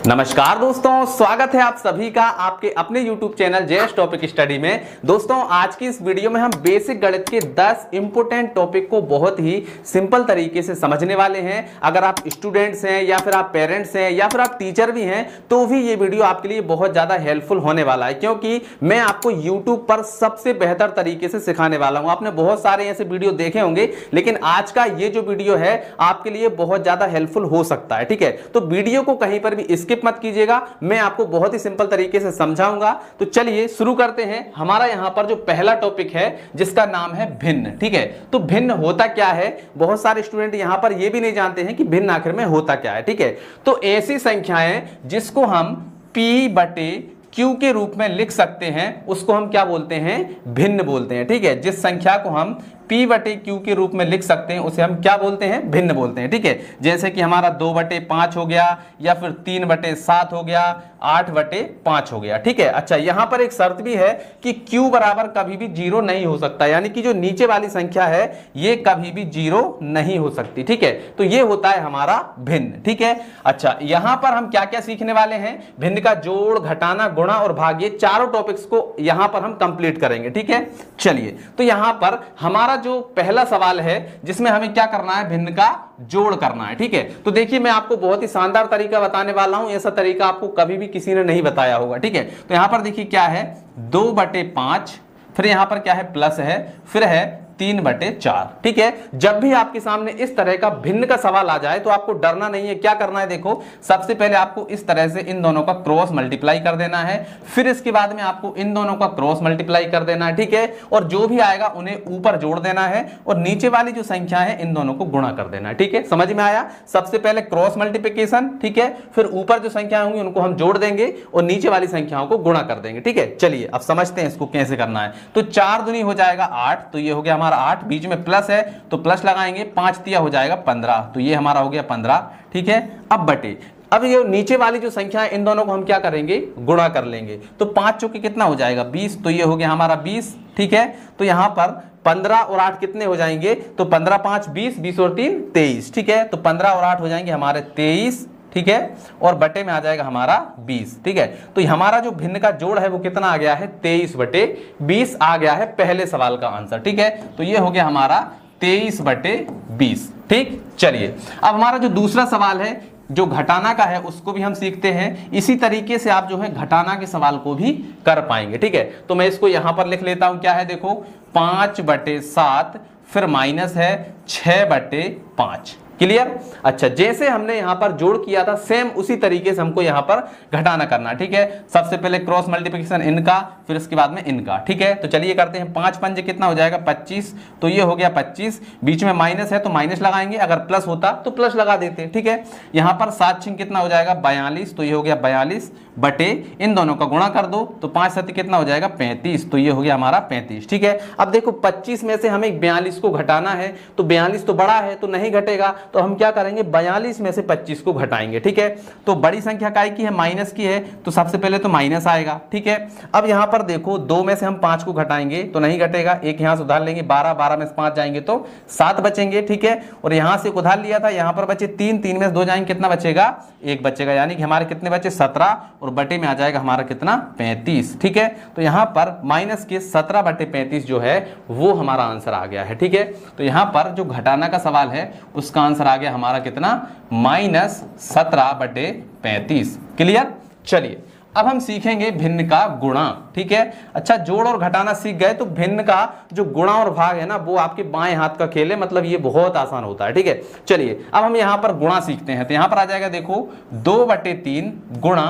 नमस्कार दोस्तों, स्वागत है आप सभी का आपके अपने YouTube channel JS topic study में। दोस्तों आज की इस वीडियो में हम बेसिक गणित के 10 इंपोर्टेंट टॉपिक को बहुत ही सिंपल तरीके से समझने वाले हैं। अगर आप स्टूडेंट्स हैं या फिर आप पेरेंट्स हैं या फिर आप टीचर भी हैं तो भी ये वीडियो आपके लिए बहुत ज्यादा हेल्पफुल होने वाला है, क्योंकि मैं आपको YouTube पर सबसे बेहतर तरीके से सिखाने वाला हूं। आपने बहुत सारे ऐसे वीडियो देखे होंगे, लेकिन आज का ये जो वीडियो है आपके लिए बहुत ज्यादा हेल्पफुल हो सकता है। ठीक है, तो वीडियो को कहीं पर भी स्किप मत कीजिएगा, मैं आपको बहुत ही सिंपल तरीके से समझाऊंगा। तो चलिए शुरू करते हैं। हमारा यहां पर जो पहला टॉपिक है जिसका नाम है भिन्न। ठीक है, तो भिन्न होता क्या है, बहुत सारे स्टूडेंट यहां पर यह भी नहीं जानते हैं कि भिन्न आखिर में होता क्या है। ठीक है, तो ऐसी संख्याएं जिसको हम P बटे Q के रूप में लिख सकते हैं उसको हम क्या बोलते हैं, भिन्न बोलते हैं। ठीक है, जिस संख्या को हम P बटे Q के रूप में लिख सकते हैं उसे हम क्या बोलते हैं, भिन्न बोलते हैं। ठीक है, जैसे कि हमारा 2 बटे 5 हो गया, या फिर 3 बटे 7 हो गया, 8 बटे 5 हो गया। ठीक है, अच्छा यहां पर एक शर्त भी है कि Q बराबर कभी भी 0 नहीं हो सकता, यानी कि जो नीचे वाली संख्या है ये कभी भी 0 नहीं हो सकती। ठीक है, तो ये होता है हमारा भिन्न। ठीक है, अच्छा यहां पर हम क्या क्या सीखने वाले हैं, भिन्न का जोड़, घटाना, गुणा और भाग, ये चारों टॉपिक्स को यहां पर हम कंप्लीट करेंगे। ठीक है, चलिए तो यहां पर हमारा जो पहला सवाल है जिसमें हमें क्या करना है, भिन्न का जोड़ करना है। ठीक है, तो देखिए मैं आपको बहुत ही शानदार तरीका बताने वाला हूं, ऐसा तरीका आपको कभी भी किसी ने नहीं बताया होगा। ठीक है, तो यहां पर देखिए क्या है, 2 बटे 5, फिर यहां पर क्या है प्लस है, फिर है 3 बटे 4। ठीक है, जब भी आपके सामने इस तरह का भिन्न का सवाल आ जाए तो आपको डरना नहीं है। क्या करना है, देखो सबसे पहले आपको इस तरह से इन दोनों का क्रॉस मल्टीप्लाई कर देना है, फिर इसके बाद में आपको इन दोनों का क्रॉस मल्टीप्लाई कर देना है। ठीक है, और जो भी आएगा उन्हें ऊपर जोड़ देना है और नीचे वाली जो संख्या है इन दोनों को गुणा कर देना है। ठीक है, समझ में आया, सबसे पहले क्रॉस मल्टीप्लिकेशन, ठीक है, फिर ऊपर जो संख्या होंगी उनको हम जोड़ देंगे और नीचे वाली संख्याओं को गुणा कर देंगे। ठीक है, चलिए अब समझते हैं इसको कैसे करना है। तो 4 दूनी हो जाएगा 8, तो ये हो गया हमारा 8, बीच में प्लस है तो प्लस लगाएंगे, 5 तिया हो जाएगा 15, तो ये हमारा हो गया 15। ठीक है, अब बटे, अब ये नीचे वाली जो संख्या है इन दोनों को हम क्या करेंगे, गुणा कर लेंगे। तो 5 चौके कितना हो जाएगा 20, तो ये हो गया हमारा 20। ठीक है, तो यहां पर 15 और 8 कितने हो जाएंगे, तो 15 5 20, 20 और 3 23। ठीक है, तो 15 और 8 हो जाएंगे हमारे 23। ठीक है, और बटे में आ जाएगा हमारा 20। ठीक है, तो हमारा जो भिन्न का जोड़ है वो कितना आ गया है, 23 बटे 20 आ गया है पहले सवाल का आंसर। ठीक है, तो ये हो गया हमारा 23 बटे 20। ठीक, चलिए अब हमारा जो दूसरा सवाल है जो घटाना का है उसको भी हम सीखते हैं। इसी तरीके से आप जो है घटाना के सवाल को भी कर पाएंगे। ठीक है, तो मैं इसको यहां पर लिख लेता हूं, क्या है देखो 5 बटे 7, फिर माइनस है 6 बटे 5। क्लियर, अच्छा जैसे हमने यहां पर जोड़ किया था सेम उसी तरीके से हमको यहां पर घटाना करना। ठीक है, सबसे पहले क्रॉस मल्टीप्लिकेशन इनका, फिर इसके बाद में इनका। ठीक है, तो चलिए करते हैं, 5 पंजे कितना हो जाएगा 25, तो ये हो गया 25, बीच में माइनस है तो माइनस लगाएंगे, अगर प्लस होता तो प्लस लगा देते। ठीक है, यहां पर 7 छिंग कितना हो जाएगा 42, तो ये हो गया 42 बटे इन दोनों का गुणा कर दो, तो 5 7 कितना हो जाएगा 35, तो ये हो गया हमारा 35। ठीक है, अब देखो 25 में से हमें 42 को घटाना है, तो 42 तो बड़ा है तो नहीं घटेगा, तो हम क्या करेंगे 42 में से 25 को घटाएंगे। ठीक है, तो बड़ी संख्या काय की है, माइनस की है, तो सबसे पहले तो माइनस आएगा। ठीक है, अब यहां पर देखो 2 में से हम 5 को घटाएंगे तो नहीं घटेगा, एक यहां से उधार लेंगे, 12 12 में से 5 जाएंगे तो 7 बचेंगे। ठीक है, और यहां से उधार लिया था, यहां पर बचे 3, 3 में से 2 जाएंगे, कितना बचेगा 1 बचेगा, यानी कि हमारे कितने बचे 17, और बटे में आ जाएगा हमारा कितना 35। ठीक है, तो यहां पर माइनस के 17 बटे 35 जो है वो हमारा आंसर आ गया है। ठीक है, तो यहां पर जो घटाना का सवाल है उसका आंसर आ गया हमारा कितना, -17 बटे 35। क्लियर, चलिए अब हम सीखेंगे भिन्न का गुणा। ठीक है, अच्छा जोड़ और घटाना सीख गए, तो भिन्न का जो गुणा और भाग है ना वो आपके बाएं हाथ का खेल है, मतलब ये बहुत आसान होता है। ठीक है, चलिए अब हम यहां पर गुणा सीखते हैं, तो यहां पर आ जाएगा देखो 2 बटे 3 गुणा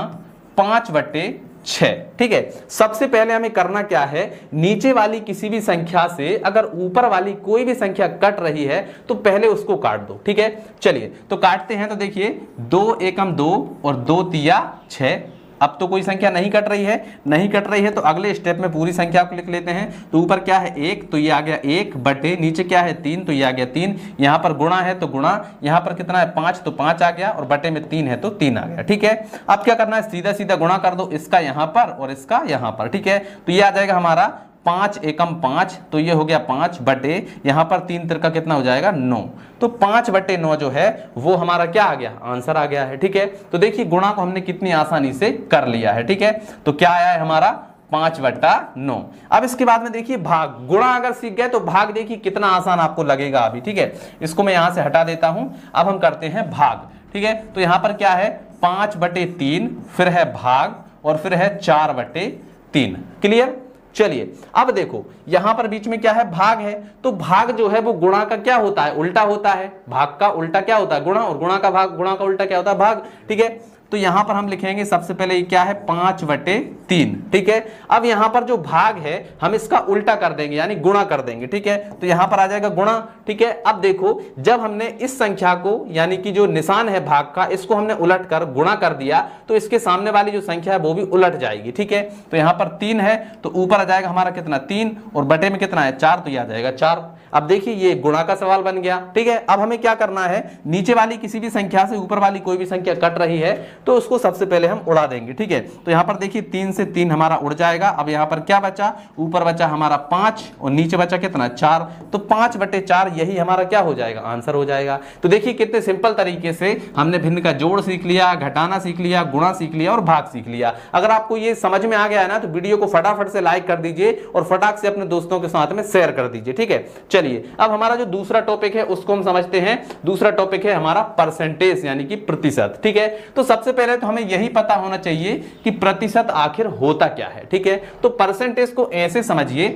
5 बटे 6। ठीक है, सबसे पहले हमें करना क्या है, नीचे वाली किसी भी संख्या से अगर ऊपर वाली कोई भी संख्या कट रही है तो पहले उसको काट दो। ठीक है, चलिए तो काटते हैं, तो देखिए 2 एकम 2 और 2 तिया 6। अब तो कोई संख्या नहीं कट रही है, तो अगले स्टेप में पूरी संख्या को लिख लेते हैं। तो ऊपर क्या है 1, तो ये आ गया 1 बटे नीचे क्या है 3, तो ये आ गया 3, यहाँ पर गुणा है तो गुणा, यहाँ पर कितना है 5, तो 5 आ गया, और बटे में 3 है तो 3 आ गया। ठीक है, अब क्या करना है, सीधा सीधा गुणा कर दो, इसका यहाँ पर और इसका यहाँ पर। ठीक है, तो ये आ जाएगा हमारा 5 एकम 5, तो ये हो गया 5 बटे, यहां पर 3 तिरका कितना हो जाएगा 9, तो 5 बटे 9 जो है वो हमारा क्या आ गया, आंसर आ गया है। ठीक है, तो देखिए गुणा को हमने कितनी आसानी से कर लिया है। ठीक है, तो क्या आया है हमारा 5 बटा 9। अब इसके बाद में देखिए भाग, गुणा अगर सीख गए तो भाग देखिए कितना आसान आपको लगेगा अभी। ठीक है, इसको मैं यहां से हटा देता हूं, अब हम करते हैं भाग। ठीक है, तो यहां पर क्या है 5 बटे 3, फिर है भाग और फिर है 4 बटे 3। क्लियर। चलिए अब देखो यहां पर बीच में क्या है, भाग है, तो भाग जो है वो गुणा का क्या होता है, उल्टा होता है। भाग का उल्टा क्या होता है, गुणा, और गुणा का भाग, गुणा का उल्टा क्या होता है, भाग। ठीक है, तो यहां पर हम लिखेंगे सबसे पहले ये क्या है 5 बटे 3। ठीक है, अब यहां पर जो भाग है हम इसका उल्टा कर देंगे यानी गुणा कर देंगे। ठीक है, तो यहां पर आ जाएगा गुणा। ठीक है, अब देखो जब हमने इस संख्या को यानी कि जो निशान है भाग का, इसको हमने उलट कर गुणा कर दिया तो इसके सामने वाली जो संख्या है वो भी उलट जाएगी। ठीक है, तो यहां पर 3 है तो ऊपर आ जाएगा हमारा कितना 3, और बटे में कितना है 4, तो यह आ जाएगा 4। अब देखिए ये गुणा का सवाल बन गया। ठीक है, अब हमें क्या करना है, नीचे वाली किसी भी संख्या से ऊपर वाली कोई भी संख्या कट रही है तो उसको सबसे पहले हम उड़ा देंगे। ठीक है, तो यहां पर देखिए 3 से 3 हमारा उड़ जाएगा। अब यहां पर क्या बचा, ऊपर बचा हमारा 5 और नीचे बचा कितना 4, तो 5 बटे 4 यही हमारा क्या हो जाएगा, आंसर हो जाएगा। तो देखिए कितने सिंपल तरीके से हमने भिन्न का जोड़ सीख लिया, घटाना सीख लिया, गुणा सीख लिया और भाग सीख लिया। अगर आपको ये समझ में आ गया है ना तो वीडियो को फटाफट से लाइक कर दीजिए और फटाक से अपने दोस्तों के साथ में शेयर कर दीजिए। ठीक है, चलिए अब हमारा जो दूसरा टॉपिक है उसको हम समझते हैं। दूसरा टॉपिक है हमारा परसेंटेज यानी कि प्रतिशत। ठीक है, तो सबसे पहले तो हमें यही पता होना चाहिए कि प्रतिशत आखिर होता क्या है। ठीक है, तो परसेंटेज को ऐसे समझिए,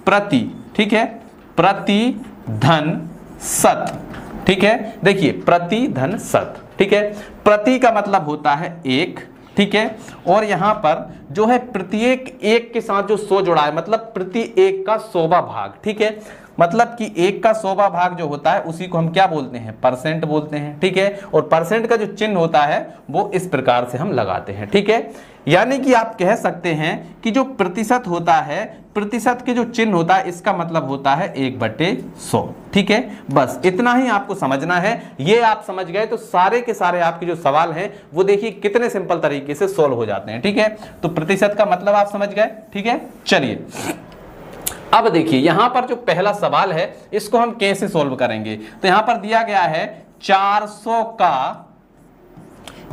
प्रति, ठीक है, प्रति धन शत। ठीक है, देखिए प्रति धन शत। ठीक है, प्रति का मतलब होता है 1। ठीक है, और यहां पर जो है प्रत्येक एक के साथ जो 100 जुड़ा है मतलब प्रति एक का 100वां भाग। ठीक है, मतलब कि 1 का 100वां भाग जो होता है उसी को हम क्या बोलते हैं, परसेंट बोलते हैं। ठीक है, और परसेंट का जो चिन्ह होता है वो इस प्रकार से हम लगाते हैं। ठीक है, यानी कि आप कह सकते हैं कि जो प्रतिशत होता है, प्रतिशत के जो चिन्ह होता है इसका मतलब होता है 1/100। ठीक है, बस इतना ही आपको समझना है। ये आप समझ गए तो सारे के सारे आपके जो सवाल हैं वो देखिए कितने सिंपल तरीके से सोल्व हो जाते हैं। ठीक है, तो प्रतिशत का मतलब आप समझ गए। ठीक है, चलिए अब देखिए यहां पर जो पहला सवाल है इसको हम कैसे सोल्व करेंगे। तो यहां पर दिया गया है 400 का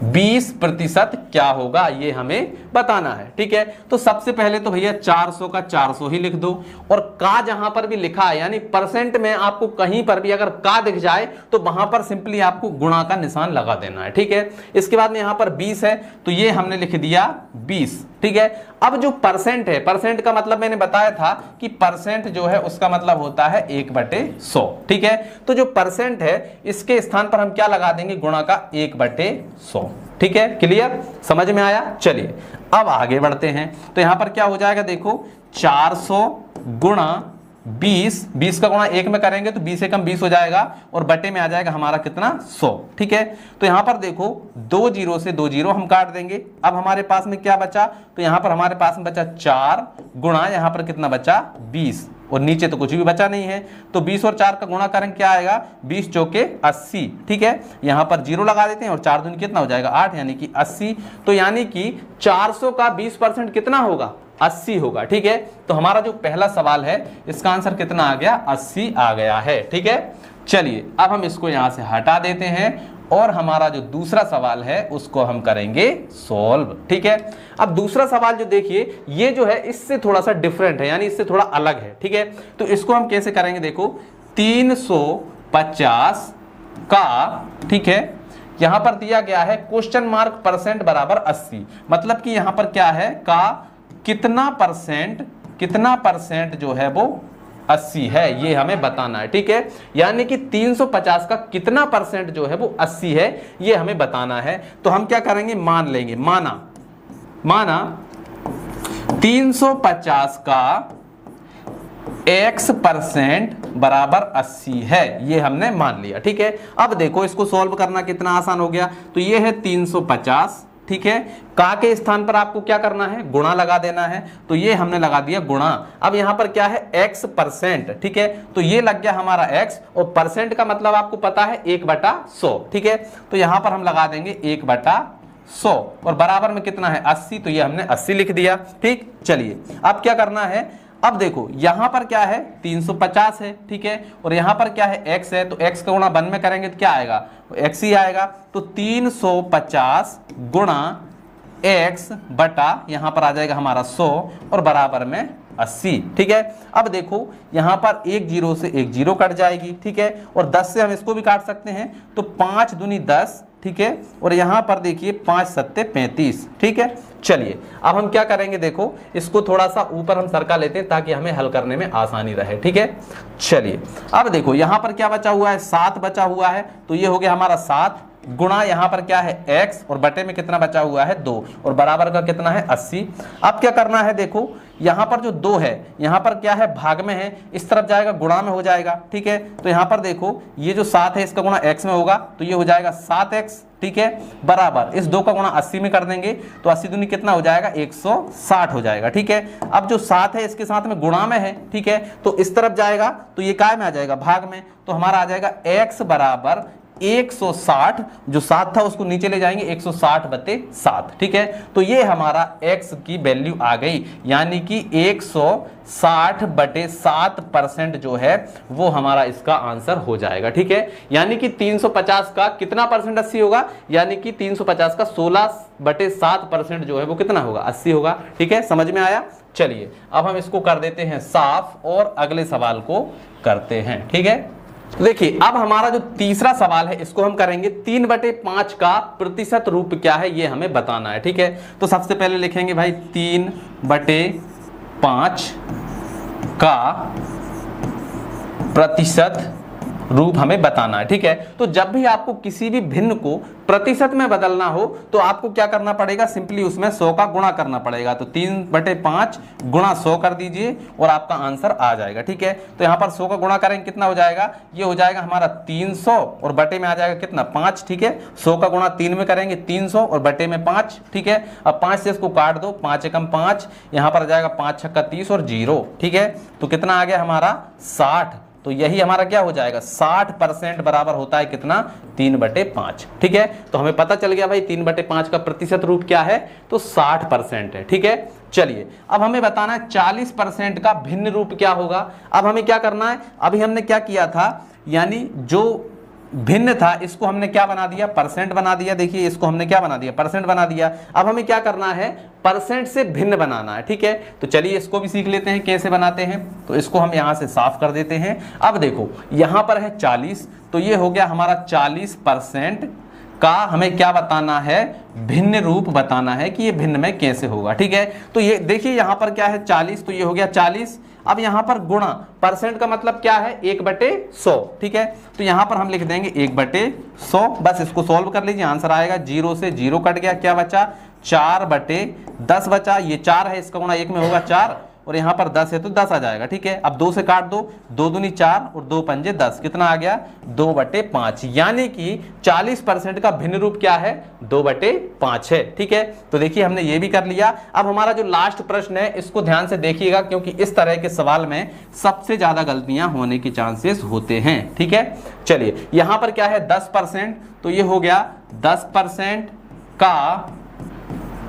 20% क्या होगा, ये हमें बताना है। ठीक है, तो सबसे पहले तो भैया 400 का 400 ही लिख दो, और का जहां पर भी लिखा है यानी परसेंट में आपको कहीं पर भी अगर का दिख जाए तो वहां पर सिंपली आपको गुणा का निशान लगा देना है। ठीक है, इसके बाद में यहां पर 20 है तो ये हमने लिख दिया 20। ठीक है, अब जो परसेंट है, परसेंट का मतलब मैंने बताया था कि परसेंट जो है उसका मतलब होता है 1/100। ठीक है, तो जो परसेंट है इसके स्थान पर हम क्या लगा देंगे, गुणा का 1/100। ठीक है, क्लियर, समझ में आया। चलिए अब आगे बढ़ते हैं। तो यहां पर क्या हो जाएगा, देखो 400 गुणा 20 का गुणा 1 में करेंगे तो 20 एकम 20 हो जाएगा, और बटे में आ जाएगा हमारा कितना 100। ठीक है, तो यहां पर देखो 2 जीरो से 2 जीरो हम काट देंगे। अब हमारे पास में क्या बचा, तो यहां पर हमारे पास में बचा 4 गुणा, यहां पर कितना बचा 20, और नीचे तो कुछ भी बचा नहीं है। तो 20 और 4 का गुणा करेंगे क्या आएगा, 20 चौके 80। ठीक है, यहां पर जीरो लगा देते हैं और 4 दूनी कितना हो जाएगा 8 यानी कि 80। तो यानी कि 400 का 20% कितना होगा, 80 होगा। ठीक है, तो हमारा जो पहला सवाल है इसका आंसर कितना आ गया, 80 आ गया है। ठीक है, चलिए अब हम इसको यहां से हटा देते हैं और हमारा जो दूसरा सवाल है उसको हम करेंगे सोल्व। ठीक है, अब दूसरा सवाल जो देखिए ये जो है इससे थोड़ा सा डिफरेंट है यानी इससे थोड़ा अलग है। ठीक है, तो इसको हम कैसे करेंगे, देखो 350 का, ठीक है, यहां पर दिया गया है क्वेश्चन मार्क परसेंट बराबर 80, मतलब कि यहां पर क्या है, का कितना परसेंट जो है वो 80 है, ये हमें बताना है। ठीक है, यानी कि 350 का कितना परसेंट जो है वो 80 है, ये हमें बताना है। तो हम क्या करेंगे, मान लेंगे, माना 350 का x% बराबर 80 है, ये हमने मान लिया। ठीक है, अब देखो इसको सॉल्व करना कितना आसान हो गया। तो ये है 350, ठीक है, का के स्थान पर आपको क्या करना है, गुणा लगा देना है। तो ये हमने लगा दिया गुणा। अब यहां पर क्या है, x%। ठीक है, तो ये लग गया हमारा x, और परसेंट का मतलब आपको पता है 1/100। ठीक है, तो यहां पर हम लगा देंगे 1/100, और बराबर में कितना है 80, तो ये हमने 80 लिख दिया। ठीक, चलिए अब क्या करना है, अब देखो यहां पर क्या है 350 है, ठीक है, और यहां पर क्या है x है, तो x का गुणा 1 में करेंगे तो क्या आएगा, x ही आएगा। तो 350 गुणा x बटा यहां पर आ जाएगा हमारा 100 और बराबर में 80, ठीक है। अब देखो यहां पर एक जीरो से एक जीरो कट जाएगी, ठीक है, और 10 से हम इसको भी काट सकते हैं, तो 5 दूनी 10, ठीक है, और यहां पर देखिए 5 सत्ते 35, ठीक है। चलिए अब हम क्या करेंगे, देखो इसको थोड़ा सा ऊपर हम सरका लेते हैं ताकि हमें हल करने में आसानी रहे, ठीक है। चलिए अब देखो यहां पर क्या बचा हुआ है, 7 बचा हुआ है, तो ये हो गया हमारा 7 गुणा यहां पर क्या है x और बटे में कितना बचा हुआ है 2 और बराबर का कितना है 80। अब क्या करना है, देखो यहां पर जो 2 है यहां पर क्या है भाग में है, इस तरफ जाएगा गुणा में हो जाएगा, ठीक है। तो यहां पर देखो ये जो 7 है इसका गुणा x में होगा तो ये हो जाएगा 7x, ठीक है, बराबर इस 2 का गुणा 80 में कर देंगे तो 80 दूनी कितना हो जाएगा 160 हो जाएगा, ठीक है। अब जो 7 है इसके साथ में गुणा में है, ठीक है, तो इस तरफ जाएगा तो ये काय में आ जाएगा भाग में, तो हमारा आ जाएगा x बराबर 160, जो 7 था उसको नीचे ले जाएंगे 160 बटे 7, ठीक है। तो ये हमारा x की वैल्यू आ गई, यानी कि 160 बटे 7% जो है वो हमारा इसका आंसर हो जाएगा, ठीक है। यानी कि 350 का कितना परसेंट 80 होगा, यानी कि 350 का 16 बटे 7% जो है वो कितना होगा 80 होगा, ठीक है। समझ में आया। चलिए अब हम इसको कर देते हैं साफ और अगले सवाल को करते हैं, ठीक है। देखिए अब हमारा जो तीसरा सवाल है इसको हम करेंगे 3/5 का प्रतिशत रूप क्या है ये हमें बताना है, ठीक है। तो सबसे पहले लिखेंगे भाई 3/5 का प्रतिशत रूप हमें बताना है, ठीक है। तो जब भी आपको किसी भी भिन्न को प्रतिशत में बदलना हो तो आपको क्या करना पड़ेगा, सिंपली उसमें 100 का गुणा करना पड़ेगा। तो 3/5 गुणा 100 कर दीजिए और आपका आंसर आ जाएगा, ठीक है। तो यहाँ पर 100 का गुणा करेंगे कितना हो जाएगा, ये हो जाएगा हमारा 300 और बटे में आ जाएगा कितना 5, ठीक है। 100 का गुणा 3 में करेंगे 300 और बटे में 5, ठीक है। अब 5 से इसको काट दो, 5 एकम 5, यहाँ पर आ जाएगा 5 छक्का 30 और 0, ठीक है। तो कितना आ गया हमारा 60। तो यही हमारा क्या हो जाएगा 60% बराबर होता है कितना 3/5, ठीक है। तो हमें पता चल गया भाई 3/5 का प्रतिशत रूप क्या है, तो 60% है, ठीक है। चलिए अब हमें बताना है 40% का भिन्न रूप क्या होगा। अब हमें क्या करना है, अभी हमने क्या किया था, यानी जो भिन्न था इसको हमने क्या बना दिया, परसेंट बना दिया। देखिए इसको हमने क्या बना दिया, परसेंट बना दिया। अब हमें क्या करना है, परसेंट से भिन्न बनाना है, ठीक है। तो चलिए इसको भी सीख लेते हैं कैसे बनाते हैं। तो इसको हम यहां से साफ कर देते हैं। अब देखो यहां पर है 40, तो ये हो गया हमारा 40% का हमें क्या बताना है, भिन्न रूप बताना है कि ये भिन्न में कैसे होगा, ठीक है। तो ये देखिए यहां पर क्या है 40, तो ये हो गया 40। अब यहां पर गुणा, परसेंट का मतलब क्या है 1/100, ठीक है। तो यहां पर हम लिख देंगे 1/100, बस इसको सॉल्व कर लीजिए, आंसर आएगा 0 से 0 कट गया, क्या बचा 4/10 बचा। ये 4 है, इसका गुणा 1 में होगा 4 और यहाँ पर 10 है तो 10 आ जाएगा, ठीक है। अब 2 से काट दो, 2 दूनी 4 और 2 पंजे 10, कितना आ गया 2/5, यानी कि 40% का भिन्न रूप क्या है 2/5 है, ठीक है। तो देखिए हमने ये भी कर लिया। अब हमारा जो लास्ट प्रश्न है इसको ध्यान से देखिएगा, क्योंकि इस तरह के सवाल में सबसे ज्यादा गलतियां होने के चांसेस होते हैं, ठीक है। चलिए यहां पर क्या है 10%, तो ये हो गया 10% का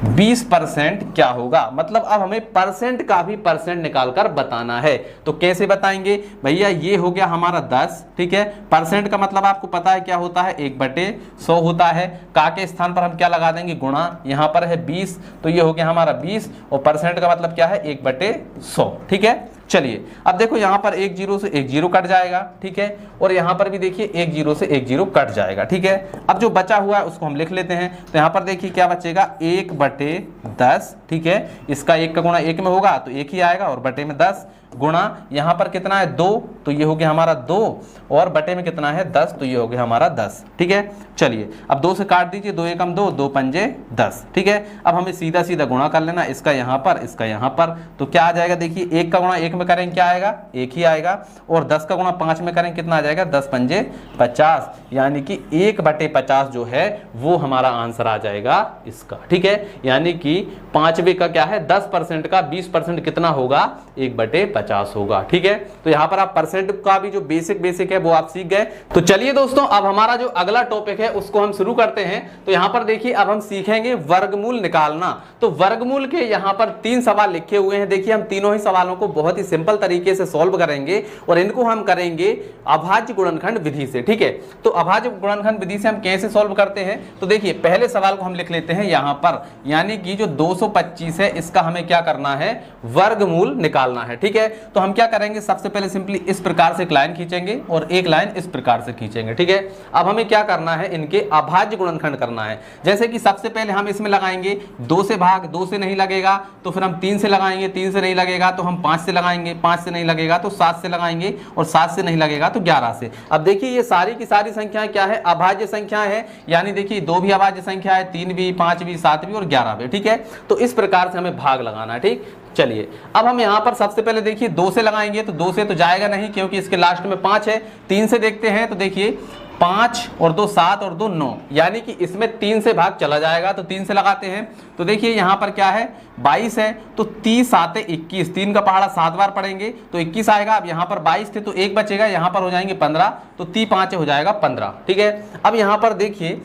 20% क्या होगा, मतलब अब हमें परसेंट का भी परसेंट निकालकर बताना है। तो कैसे बताएंगे भैया, ये हो गया हमारा 10, ठीक है। परसेंट का मतलब आपको पता है क्या होता है 1/100 होता है। का के स्थान पर हम क्या लगा देंगे गुणा, यहाँ पर है 20, तो ये हो गया हमारा 20 और परसेंट का मतलब क्या है 1/100, ठीक है। चलिए अब देखो यहाँ पर 1 0 से 1 0 कट जाएगा, ठीक है, और यहाँ पर भी देखिए 1 0 से 1 0 कट जाएगा, ठीक है। अब जो बचा हुआ है उसको हम लिख लेते हैं। तो यहाँ पर देखिए क्या बचेगा 1/10, ठीक है। इसका 1 का गुणा 1 में होगा तो 1 ही आएगा और बटे में 10 गुणा यहाँ पर कितना है 2, तो ये हो गया हमारा 2 और बटे में कितना है 10, तो ये हो गया हमारा 10, ठीक है। चलिए अब 2 से काट दीजिए, 2 एकम 2, 2 पंजे 10, ठीक है। अब हमें सीधा सीधा गुणा कर लेना, इसका यहाँ पर इसका यहाँ पर, तो क्या आ जाएगा देखिए 1 का गुणा 1 में करेंगे क्या आएगा 1 ही आएगा और 10 का गुणा 5 में करेंगे कितना आ जाएगा 10 पंजे 50, यानी कि 1/50 जो है वो हमारा आंसर आ जाएगा इसका, ठीक है। यानी कि पांचवे का क्या है 10% का 20% कितना होगा 1/50 होगा। ठीक है, तो यहां पर आप परसेंट का भी जो बेसिक है वो आप सीख गए। तो चलिए दोस्तों, अब हमारा जो अगला टॉपिक है उसको हम शुरू करते हैं। तो यहां पर देखिए अब हम सीखेंगे वर्गमूल निकालना। तो वर्गमूल के यहां पर 3 सवाल लिखे हुए हैं। देखिए हम तीनों ही सवालों को बहुत ही सिंपल तरीके से सॉल्व करेंगे और इनको हम करेंगे अभाज्य गुणनखंड विधि से। ठीक है, तो अभाज्य गुणनखंड विधि से हम कैसे सॉल्व करते हैं, तो देखिए पहले सवाल को हम लिख लेते हैं यहां पर, यानी कि जो 225 है इसका हमें क्या करना है, वर्गमूल निकालना है। ठीक है, तो हम क्या करेंगे, सबसे पहले सिंपली इस प्रकार से एक लाइन खींचेंगे और एक लाइन इस प्रकार से खींचेंगे। ठीक है, अब हमें क्या करना है, इनके अभाज्य गुणनखंड करना है। जैसे कि सबसे पहले हम इसमें लगाएंगे 2 से भाग, 2 से नहीं लगेगा तो फिर हम 3 से लगाएंगे, 3 से नहीं लगेगा तो हम 5 से लगाएंगे, 5 से नहीं लगेगा तो 7 से लगाएंगे और 7 से नहीं लगेगा तो 11 से। अब देखिए ये सारी की सारी संख्याएं क्या है, अभाज्य संख्या है, यानी देखिए 2 भी अभाज्य संख्या है, 3 भी, 5 भी, 7 भी और 11 भी। ठीक है, तो इस प्रकार से हमें भाग लगाना है। ठीक, चलिए अब हम यहां पर सबसे पहले देखिए 2 से लगाएंगे तो 2 से तो जाएगा नहीं क्योंकि इसके लास्ट में 5 है। 3 से देखते हैं तो देखिए 5 और 2 7 और 2 9, यानी कि इसमें 3 से भाग चला जाएगा तो 3 से लगाते हैं। तो देखिए यहां पर क्या है 22 है तो 30 7 21, 3 का पहाड़ा 7 बार पढ़ेंगे तो 21 आएगा। अब यहां पर 22 थे तो 1 बचेगा, यहां पर हो जाएंगे 15, तो 3 5 हो जाएगा 15। ठीक है, अब यहां पर देखिए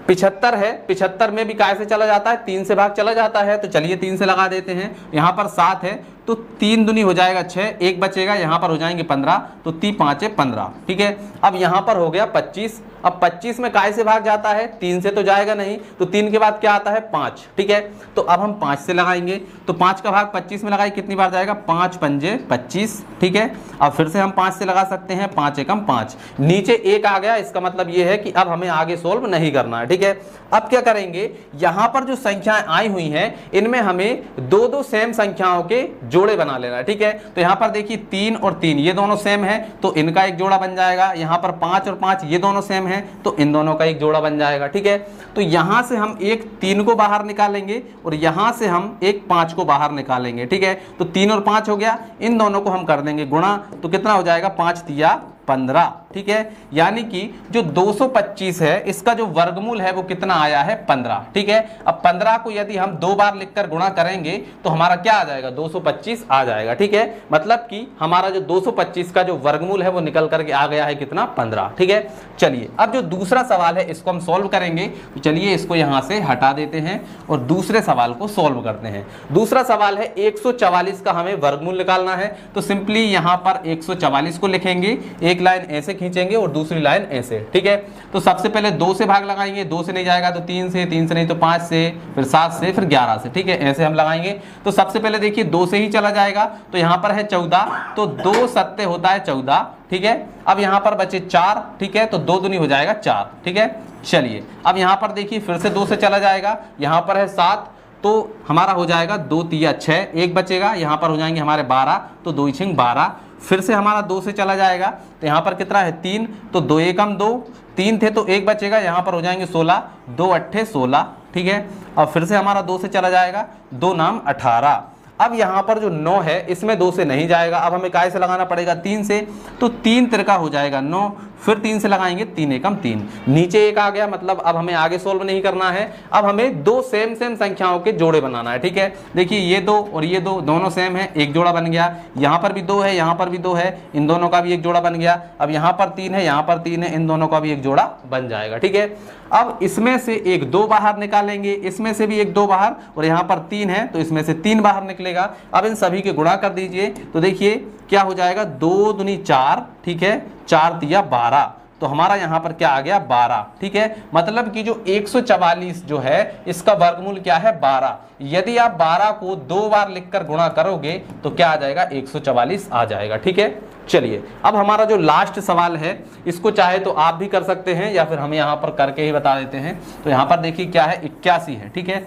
75 है, 75 में भी काय से चला जाता है, 3 से भाग चला जाता है, तो चलिए 3 से लगा देते हैं। यहाँ पर 7 है तो 3 दूनी हो जाएगा 6, 1 बचेगा, यहाँ पर हो जाएंगे 15, तो 3 5 15। ठीक है, अब यहाँ पर हो गया 25। अब 25 में काय से भाग जाता है, 3 से तो जाएगा नहीं, तो 3 के बाद क्या आता है 5। ठीक है, तो अब हम 5 से लगाएंगे तो 5 का भाग 25 में लगाए कितनी बार जाएगा, 5 पंजे 25। ठीक है, अब फिर से हम 5 से लगा सकते हैं, 5 एकम 5, नीचे 1 आ गया, इसका मतलब ये है कि अब हमें आगे सोल्व नहीं करना है। ठीक है, अब क्या करेंगे, यहां पर जो संख्याएं आई हुई हैं इनमें हमें 2 सेम संख्याओं के जोड़े बना लेना है। ठीक है, तो यहां पर देखिए 3 और 3 ये दोनों सेम है तो इनका एक जोड़ा बन जाएगा। यहां पर 5 और 5 ये दोनों सेम है तो इन दोनों का एक जोड़ा बन जाएगा। ठीक है, तो यहां से हम एक 3 को बाहर निकालेंगे और यहां से हम एक 5 को बाहर निकालेंगे। ठीक है, तो 3 और 5 हो गया, इन दोनों को हम कर देंगे गुणा, तो कितना हो जाएगा 5 तिया 15। ठीक है, यानी कि जो 225 है इसका जो वर्गमूल है वो कितना आया है 15। ठीक है, अब 15 को यदि हम 2 बार लिखकर गुणा करेंगे तो हमारा क्या आ जाएगा 225 आ जाएगा। ठीक है, मतलब कि हमारा जो 225 का जो वर्गमूल है वो निकल करके आ गया है कितना 15। ठीक है, चलिए अब जो दूसरा सवाल है इसको हम सॉल्व करेंगे। तो चलिए इसको यहां से हटा देते हैं और दूसरे सवाल को सॉल्व करते हैं। दूसरा सवाल है 144 का हमें वर्गमूल निकालना है। तो सिंपली यहां पर 144 को लिखेंगे, एक लाइन ऐसे खींचेंगे और दूसरी लाइन ऐसे। ठीक है, तो सबसे पहले 2 से भाग लगाएंगे, 2 से नहीं जाएगा तो 3 से, 3 से नहीं तो 5 से, फिर 7 से, फिर 11 से। ठीक है, ऐसे हम लगाएंगे। तो सबसे पहले देखिए 2 से ही चला जाएगा तो यहां पर है 14, तो 2 सत्ते होता है 14। ठीक है, अब यहां पर बचे 4। ठीक है, तो 2 दूनी हो जाएगा 4। ठीक है, चलिए अब यहां पर देखिए फिर से 2 से चला जाएगा, यहां पर है 7 तो हमारा हो जाएगा 2 तिया 6, 1 बचेगा, यहां पर हो जाएंगे हमारे 12, तो 2 6 12। फिर से हमारा 2 से चला जाएगा तो यहाँ पर कितना है 3, तो 2 एकम 2, 3 थे तो 1 बचेगा, यहाँ पर हो जाएंगे 16, 2 अट्ठे 16। ठीक है, अब फिर से हमारा 2 से चला जाएगा, 2 नाम 18। अब यहाँ पर जो 9 है इसमें 2 से नहीं जाएगा, अब हमें काय से लगाना पड़ेगा 3 से, तो 3 तिरका हो जाएगा 9, फिर 3 से लगाएंगे, 3 एकम 3, नीचे 1 आ गया, मतलब अब हमें आगे सोल्व नहीं करना है। अब हमें 2 सेम संख्याओं के जोड़े बनाना है। ठीक है, देखिए ये 2 और ये 2 दोनों सेम है, एक जोड़ा बन गया, यहाँ पर भी 2 है, यहाँ पर भी 2 है, इन दोनों का भी एक जोड़ा बन गया। अब यहाँ पर 3 है, यहाँ पर 3 है, इन दोनों का भी एक जोड़ा बन जाएगा। ठीक है, अब इसमें से एक 2 बाहर निकालेंगे, इसमें से भी एक 2 बाहर, और यहाँ पर 3 है तो इसमें से 3 बाहर निकलेगा। अब इन सभी के गुणा कर दीजिए तो देखिए क्या हो जाएगा 2 दूनी 4। ठीक है, 4 तिया 12, तो हमारा यहाँ पर क्या आ गया 12। ठीक है, मतलब कि जो 144 जो है इसका वर्गमूल क्या है 12। यदि आप 12 को 2 बार लिखकर गुणा करोगे तो क्या आ जाएगा 144 आ जाएगा। ठीक है, चलिए अब हमारा जो लास्ट सवाल है इसको चाहे तो आप भी कर सकते हैं या फिर हम यहाँ पर करके ही बता देते हैं। तो यहाँ पर देखिए क्या है 81 है। ठीक है,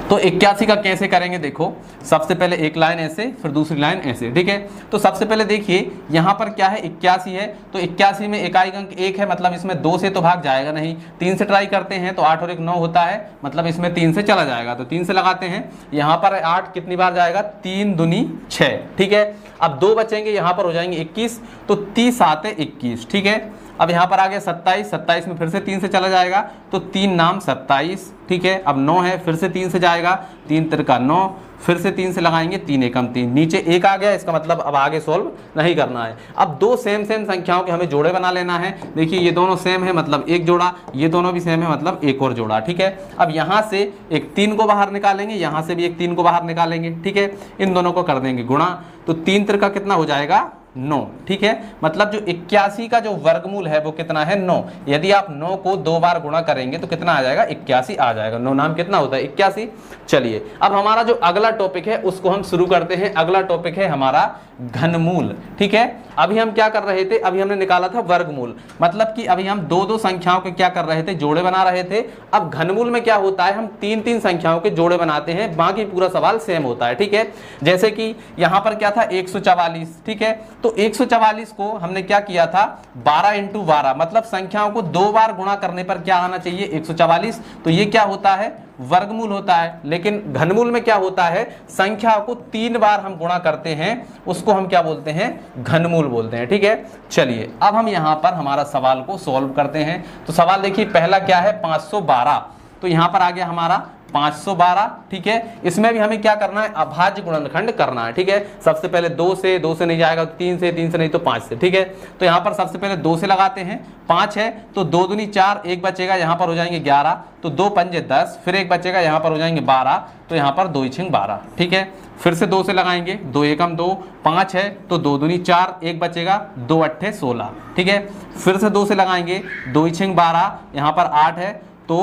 तो 81 का कैसे करेंगे, देखो सबसे पहले एक लाइन ऐसे, फिर दूसरी लाइन ऐसे। ठीक है, तो सबसे पहले देखिए यहाँ पर क्या है 81 है, तो 81 में इकाई अंक 1 है, मतलब इसमें 2 से तो भाग जाएगा नहीं। 3 से ट्राई करते हैं तो 8 और 1 9 होता है, मतलब इसमें 3 से चला जाएगा, तो 3 से लगाते हैं। यहाँ पर 8 कितनी बार जाएगा, 3 दूनी 6। ठीक है, अब 2 बचेंगे, यहाँ पर हो जाएंगे 21, तो 30 7 21। ठीक है, अब यहाँ पर आ गया 27, 27 में फिर से 3 से चला जाएगा तो 3 नाम 27, ठीक है। अब 9 है, फिर से 3 से जाएगा, 3 तिरका 9, फिर से 3 से लगाएंगे, 3 एकम 3, नीचे 1 आ गया, इसका मतलब अब आगे सोल्व नहीं करना है। अब दो सेम संख्याओं के हमें जोड़े बना लेना है। देखिए ये दोनों सेम है मतलब एक जोड़ा, ये दोनों भी सेम है मतलब एक और जोड़ा, ठीक है। अब यहाँ से एक 3 को बाहर निकालेंगे, यहाँ से भी एक 3 को बाहर निकालेंगे, ठीक है। इन दोनों को कर देंगे गुणा, तो 3 तिरका कितना हो जाएगा 9, ठीक है। मतलब जो 81 का जो वर्गमूल है वो कितना है 9। यदि आप 9 को 2 बार गुणा करेंगे तो कितना आ जाएगा 81 आ जाएगा। 9 नाम कितना होता है 81। चलिए अब हमारा जो अगला टॉपिक है उसको हम शुरू करते हैं। अगला टॉपिक है हमारा घनमूल, ठीक है। अभी हम क्या कर रहे थे, अभी हमने निकाला था वर्गमूल, मतलब कि अभी हम दो संख्याओं के क्या कर रहे थे, जोड़े बना रहे थे। अब घनमूल में क्या होता है, हम 3 संख्याओं के जोड़े बनाते हैं, बाकी पूरा सवाल सेम होता है, ठीक है। जैसे कि यहाँ पर क्या था 144, ठीक है। तो 144 को हमने क्या किया था 12 × 12, मतलब संख्याओं को 2 बार गुणा करने पर क्या आना चाहिए 144। तो ये क्या होता है वर्गमूल होता है। लेकिन घनमूल में क्या होता है, संख्या को 3 बार हम गुणा करते हैं, उसको हम क्या बोलते हैं घनमूल बोलते हैं, ठीक है। चलिए अब हम यहाँ पर हमारा सवाल को सॉल्व करते हैं। तो सवाल देखिए पहला क्या है 512, तो यहाँ पर आ गया हमारा 512, ठीक है। इसमें भी हमें क्या करना है अभाज्य गुणनखंड करना है, ठीक है। सबसे पहले 2 से नहीं जाएगा, 3 से नहीं तो 5 से, ठीक है। तो यहाँ पर सबसे पहले 2 से लगाते हैं, 5 है तो 2 दूनी 4, 1 बचेगा, यहाँ पर हो जाएंगे 11, तो 2 पंजे 10, फिर 1 बचेगा, यहाँ पर हो जाएंगे 12, तो यहाँ पर 2 × 12, ठीक है। फिर से 2 से लगाएंगे, 2 एकम 2, 5 है तो 2 दूनी 4, 1 बचेगा, 2 अट्ठे 16, ठीक है। फिर से 2 से लगाएंगे, 2 × 12, यहाँ पर 8 है तो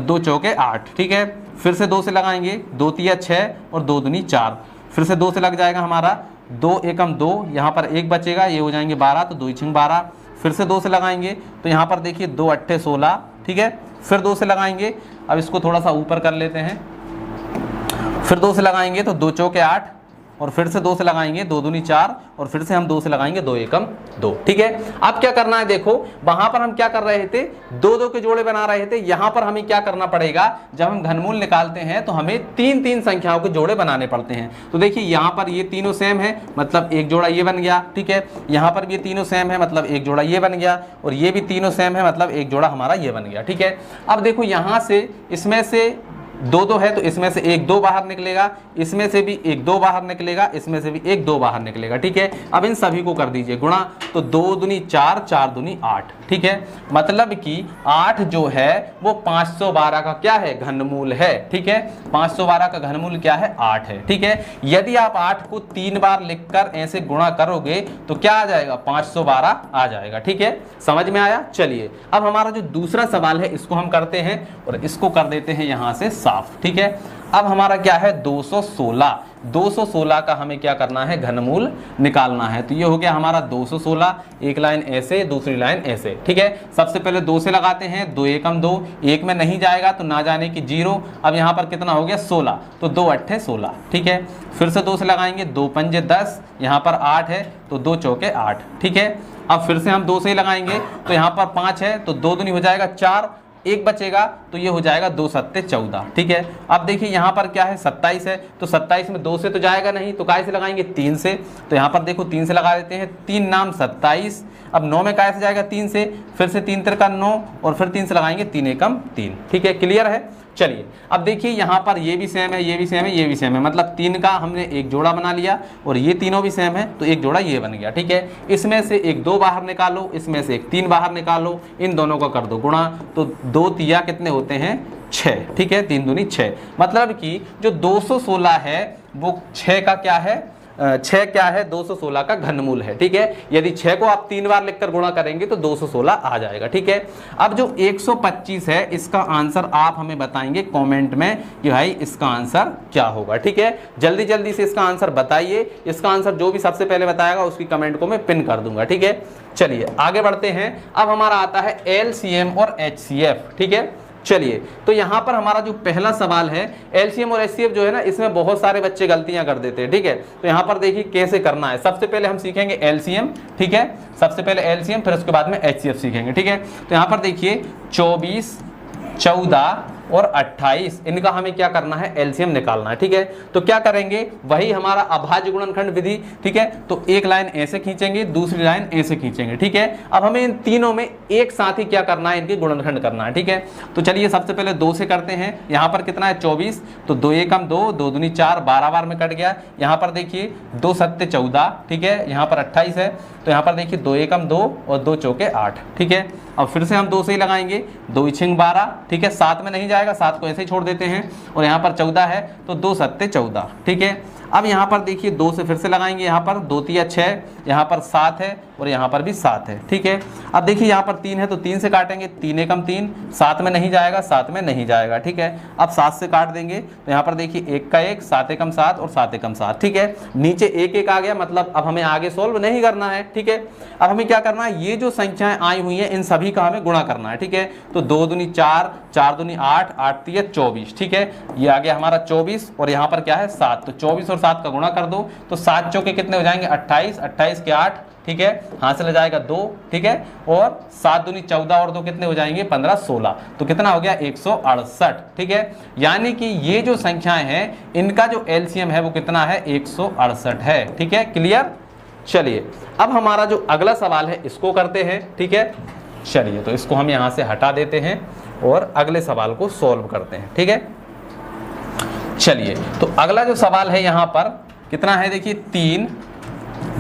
2 चौके 8, ठीक है। फिर से 2 से लगाएंगे, 2 तिया 6 और 2 दूनी 4, फिर से 2 से लग जाएगा हमारा, 2 एकम 2, यहाँ पर 1 बचेगा, ये हो जाएंगे 12, तो 2 × 12। फिर से 2 से लगाएंगे तो यहाँ पर देखिए 2 अट्ठे 16, ठीक है। फिर 2 से लगाएंगे, अब इसको थोड़ा सा ऊपर कर लेते हैं, फिर 2 से लगाएंगे तो 2 चौके 8, और फिर से 2 से लगाएंगे, 2 दूनी 4, और फिर से हम 2 से लगाएंगे, 2 एकम 2, ठीक है। अब क्या करना है, देखो वहां पर हम क्या कर रहे थे 2 के जोड़े बना रहे थे, यहां पर हमें क्या करना पड़ेगा, जब हम घनमूल निकालते हैं तो हमें 3 संख्याओं के जोड़े बनाने पड़ते हैं। तो देखिए यहाँ पर ये तीनों सेम है मतलब एक जोड़ा ये बन गया, ठीक है। यहाँ पर भी ये तीनों सेम है मतलब एक जोड़ा ये बन गया, और ये भी तीनों सेम है मतलब एक जोड़ा हमारा ये बन गया, ठीक है। अब देखो यहाँ से इसमें से 2 है तो इसमें से 1 2 बाहर निकलेगा, इसमें से भी 1 2 बाहर निकलेगा, इसमें से भी 1 2 बाहर निकलेगा, ठीक है। अब इन सभी को कर दीजिए गुणा, तो 2 दूनी 4, 4 दूनी 8, ठीक है। मतलब कि 8 जो है वो 512 का क्या है घनमूल है, ठीक है। 512 का घनमूल क्या है 8 है, ठीक है। यदि आप 8 को 3 बार लिखकर ऐसे गुणा करोगे तो क्या आ जाएगा 512 आ जाएगा, ठीक है। समझ में आया। चलिए अब हमारा जो दूसरा सवाल है इसको हम करते हैं और इसको कर देते हैं यहाँ से साफ, ठीक है। अब हमारा क्या है 216 का हमें क्या करना है घनमूल निकालना है। तो ये हो गया हमारा 216, एक लाइन ऐसे दूसरी लाइन ऐसे, ठीक है। सबसे पहले 2 से लगाते हैं, 2 एकम 2, 1 में नहीं जाएगा तो ना जाने की 0। अब यहाँ पर कितना हो गया 16, तो 2 अट्ठे 16, ठीक है। फिर से 2 से लगाएंगे, 2 पंजे 10, यहाँ पर 8 है तो 2 चौके 8, ठीक है। अब फिर से हम 2 से ही लगाएंगे तो यहाँ पर 5 है तो 2 दूनी हो जाएगा 4, 1 बचेगा तो ये हो जाएगा 2 सत्ते 14, ठीक है। अब देखिए यहाँ पर क्या है 27 है तो 27 में 2 से तो जाएगा नहीं, तो काय से लगाएंगे 3 से। तो यहाँ पर देखो 3 से लगा देते हैं, 3 नाम 27, अब 9 में काय से जाएगा 3 से, फिर से 3 तिरका 9, और फिर 3 से लगाएंगे 3 एकम 3, ठीक है। क्लियर है। चलिए अब देखिए यहाँ पर ये भी सेम है, ये भी सेम है, ये भी सेम है, मतलब 3 का हमने एक जोड़ा बना लिया, और ये तीनों भी सेम है तो एक जोड़ा ये बन गया, ठीक है। इसमें से एक 2 बाहर निकालो, इसमें से एक 3 बाहर निकालो, इन दोनों का कर दो गुणा, तो 2 तिया कितने होते हैं 6, ठीक है। 3 दूनी 6, मतलब कि जो 216 है वो 6 का क्या है 6 क्या है 216 का घनमूल है, ठीक है। यदि 6 को आप 3 बार लिखकर गुणा करेंगे तो 216 आ जाएगा, ठीक है। अब जो 125 है इसका आंसर आप हमें बताएंगे कमेंट में कि भाई इसका आंसर क्या होगा, ठीक है। जल्दी जल्दी से इसका आंसर बताइए। इसका आंसर जो भी सबसे पहले बताएगा उसकी कमेंट को मैं पिन कर दूंगा, ठीक है। चलिए आगे बढ़ते हैं। अब हमारा आता है LCM और HCF, ठीक है। चलिए तो यहाँ पर हमारा जो पहला सवाल है LCM और HCF जो है ना, इसमें बहुत सारे बच्चे गलतियां कर देते हैं, ठीक है। तो यहाँ पर देखिए कैसे करना है। सबसे पहले हम सीखेंगे LCM, ठीक है। सबसे पहले LCM, फिर उसके बाद में HCF सीखेंगे, ठीक है। तो यहाँ पर देखिए 24, 14, और 28, इनका हमें क्या करना है, एलसीएम निकालना है। ठीक है, तो क्या करेंगे, वही हमारा अभाज्य गुणनखंड विधि। ठीक है, तो एक लाइन ऐसे खींचेंगे, दूसरी लाइन ऐसे खींचेंगे। ठीक है, अब हमें इन तीनों में एक साथ ही क्या करना है, इनके गुणनखंड करना है। ठीक है, तो चलिए सबसे पहले 2 से करते हैं। यहाँ पर कितना है 24, तो 2 एकम 2, 2 दूनी 4, 12 बार में कट गया। यहाँ पर देखिए 2 सत्ते 14, ठीक है, यहाँ पर 28 है, तो यहाँ पर देखिए 2 एकम 2 और 2 चौके 8। ठीक है, अब फिर से हम 2 से ही लगाएंगे, 2 छिंग 12। ठीक है, 7 में नहीं जाएगा, 7 को ऐसे ही छोड़ देते हैं, और यहाँ पर 14 है, तो 2 सत्ते 14। ठीक है, अब यहाँ पर देखिए 2 से फिर से लगाएंगे, यहाँ पर 2 तिया 6, यहाँ पर 7 है, और यहाँ पर भी 7 है। ठीक है, अब देखिए यहाँ पर 3 है, तो 3 से काटेंगे, 3 एकम 3, 7 में नहीं जाएगा, 7 में नहीं जाएगा। ठीक है, अब 7 से काट देंगे, तो यहाँ पर देखिए 1 का 1, 7 एकम 7 और 7 एकम 7। ठीक है, नीचे 1 1 आ गया, मतलब अब हमें आगे सोल्व नहीं करना है। ठीक है, अब हमें क्या करना है, ये जो संख्याएं आई हुई हैं इन सभी का हमें गुणा करना है। ठीक है, तो 2 दूनी 4, 4 दूनी 8, 8 तिया 24। ठीक है, ये आ गया हमारा 24, और यहाँ पर क्या है 7, तो 24 और 7 का गुणा कर दो, तो 7 चौके कितने हो जाएंगे 28, 28 के 8। ठीक है, हासिल हो जाएगा 2। ठीक है, और 7 दूनी 14 और 2 कितने हो जाएंगे 15, 16, तो कितना हो गया 168। ठीक है, यानी कि ये जो संख्याएं हैं इनका जो एलसीएम है वो कितना है 168 है। ठीक है, क्लियर। चलिए अब हमारा जो अगला सवाल है इसको करते हैं। ठीक है, चलिए तो इसको हम यहां से हटा देते हैं और अगले सवाल को सॉल्व करते हैं। ठीक है, चलिए तो अगला जो सवाल है यहां पर कितना है, देखिए 3,